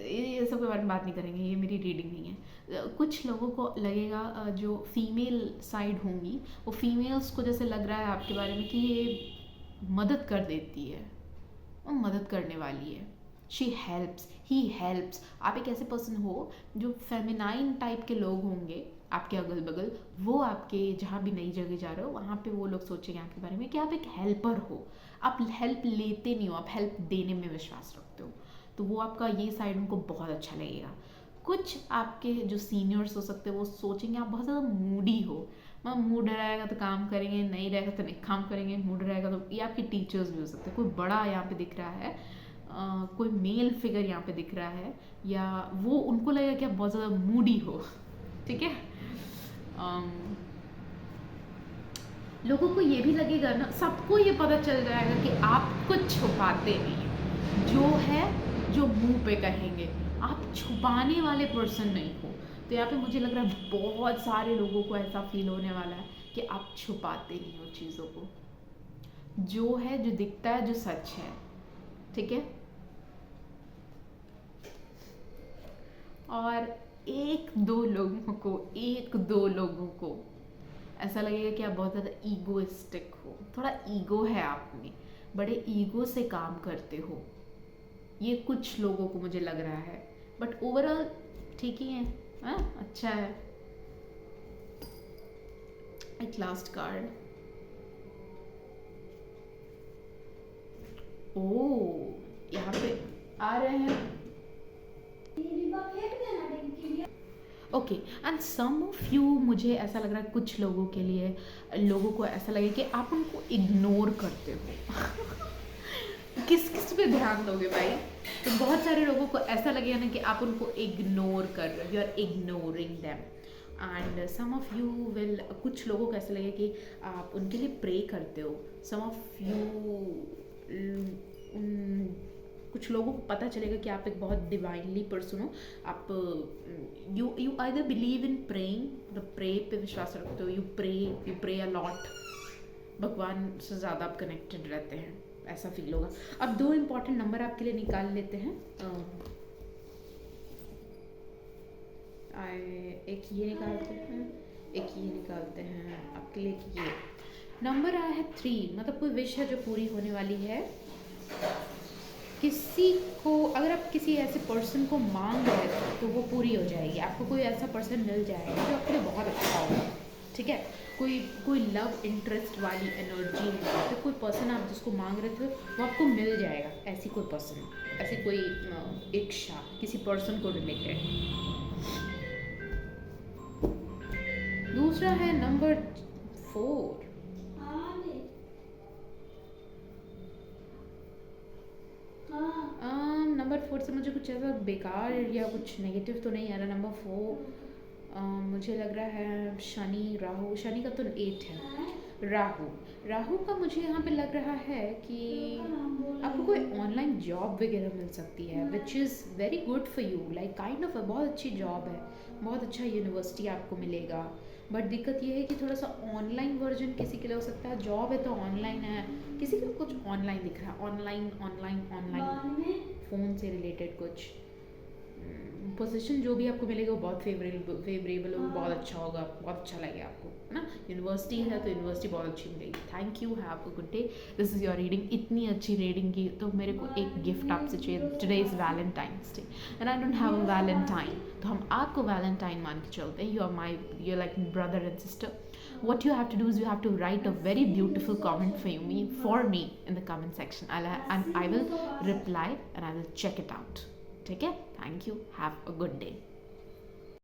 ये सब के बारे में बात नहीं करेंगे, ये मेरी रीडिंग नहीं है। कुछ लोगों को लगेगा, जो फीमेल साइड होंगी, वो फीमेल्स को जैसे लग रहा है आपके बारे में कि ये मदद कर देती है, वो मदद करने वाली है। She helps, he helps. आप एक ऐसे पर्सन हो जो फेमिनाइन टाइप के लोग होंगे आपके अगल बगल, वो आपके जहाँ भी नई जगह जा रहे हो वहाँ पे वो लोग सोचेंगे आपके बारे में कि आप एक हेल्पर हो। आप हेल्प लेते नहीं हो, आप हेल्प देने में विश्वास रखते हो। तो वो आपका ये साइड उनको बहुत अच्छा लगेगा। कुछ आपके जो सीनियर्स हो सकते हैं वो सोचेंगे आप बहुत ज़्यादा मूडी हो। मूड रहेगा तो काम करेंगे, नहीं रहेगा तो नहीं काम करेंगे, मूड रहेगा तो, ये आपके टीचर्स भी हो सकते हैं। कोई बड़ा यहाँ पे दिख रहा है, कोई मेल फिगर यहाँ पे दिख रहा है, या वो उनको लगेगा कि आप बहुत ज़्यादा मूडी हो। ठीक है, लोगों को ये भी लगेगा ना, सबको ये पता चल जाएगा कि आप कुछ छुपाते नहीं, जो है जो मुंह पे कहेंगे, आप छुपाने वाले पर्सन नहीं हो। तो यहाँ पे मुझे लग रहा है बहुत सारे लोगों को ऐसा फील होने वाला है कि आप छुपाते नहीं हो चीज़ों को, जो है, जो दिखता है, जो सच है। ठीक है, और एक दो लोगों को ऐसा लगेगा कि आप बहुत ज़्यादा ईगोइस्टिक हो, थोड़ा ईगो है आप में, बड़े ईगो से काम करते हो। ये कुछ लोगों को मुझे लग रहा है, बट ओवरऑल ठीक ही है। हाँ, अच्छा है। एक लास्ट कार्ड। ओ, यहाँ पे आ रहे हैं। Okay, and some of you, मुझे ऐसा लग रहा है कुछ लोगों के लिए, लोगों को ऐसा लगे कि आप उनको इग्नोर करते हो। किस किस पे ध्यान दोगे भाई? तो बहुत सारे लोगों को ऐसा लगेगा ना कि आप उनको इग्नोर कर रहे हो, you are ignoring them. And some of you will, कुछ लोगों को ऐसा लगेगा कि आप उनके लिए प्रे करते हो। सम ऑफ यू, कुछ लोगों को पता चलेगा कि आप एक बहुत डिवाइनली पर्सन हो। आप you either believe in praying, मतलब प्रे पे विश्वास रखते हो, यू प्रे अ लॉट, भगवान से ज़्यादा आप कनेक्टेड रहते हैं, ऐसा फील होगा। अब 2 इम्पॉर्टेंट नंबर आपके लिए निकाल लेते हैं। एक ये निकालते हैं, एक ये निकालते हैं आपके लिए। ये नंबर आया है 3, मतलब कोई विश है जो पूरी होने वाली है। किसी को, अगर आप किसी ऐसे पर्सन को मांग रहे हो तो वो पूरी हो जाएगी। आपको कोई ऐसा पर्सन मिल जाएगा जो आपके लिए बहुत अच्छा होगा, ठीक है। कोई लव इंटरेस्ट वाली एनर्जी है, तो कोई पर्सन आप जिसको मांग रहे थे वो आपको मिल जाएगा। ऐसी कोई पर्सन, ऐसी कोई इच्छा किसी पर्सन को रिलेटेड। दूसरा है नंबर 4। नंबर 4 से मुझे कुछ ऐसा बेकार या कुछ नेगेटिव तो नहीं आ रहा। नंबर 4 मुझे लग रहा है शनि, राहु। शनि का तो 8 है। राहु का मुझे यहाँ पे लग रहा है कि आपको कोई ऑनलाइन जॉब वगैरह मिल सकती है, which is very good for you, like kind of बहुत अच्छी जॉब है, बहुत अच्छा यूनिवर्सिटी आपको मिलेगा। बट दिक्कत ये है कि थोड़ा सा ऑनलाइन वर्जन किसी के लिए हो सकता है। जॉब है तो ऑनलाइन है, किसी को कुछ ऑनलाइन दिख रहा है, ऑनलाइन फ़ोन से रिलेटेड कुछ पोजीशन जो भी आपको मिलेगा वो बहुत फेवरेबल होगा, बहुत अच्छा होगा, बहुत अच्छा लगेगा आपको, है ना। यूनिवर्सिटी है तो यूनिवर्सिटी बहुत अच्छी मिलेगी। Thank you, have a good day. This is your reading. इतनी अच्छी रीडिंग की तो मेरे को एक गिफ्ट आपसे चाहिए। Today is Valentine's day and I don't have a valentine, तो हम आपको वैलेंटाइन मान के चलते हैं। You are like brother and sister. What you have to do is you have to write a very beautiful comment for me in the comment section. And I will reply and I will check it out. ठीक है? Thank you. Have a good day.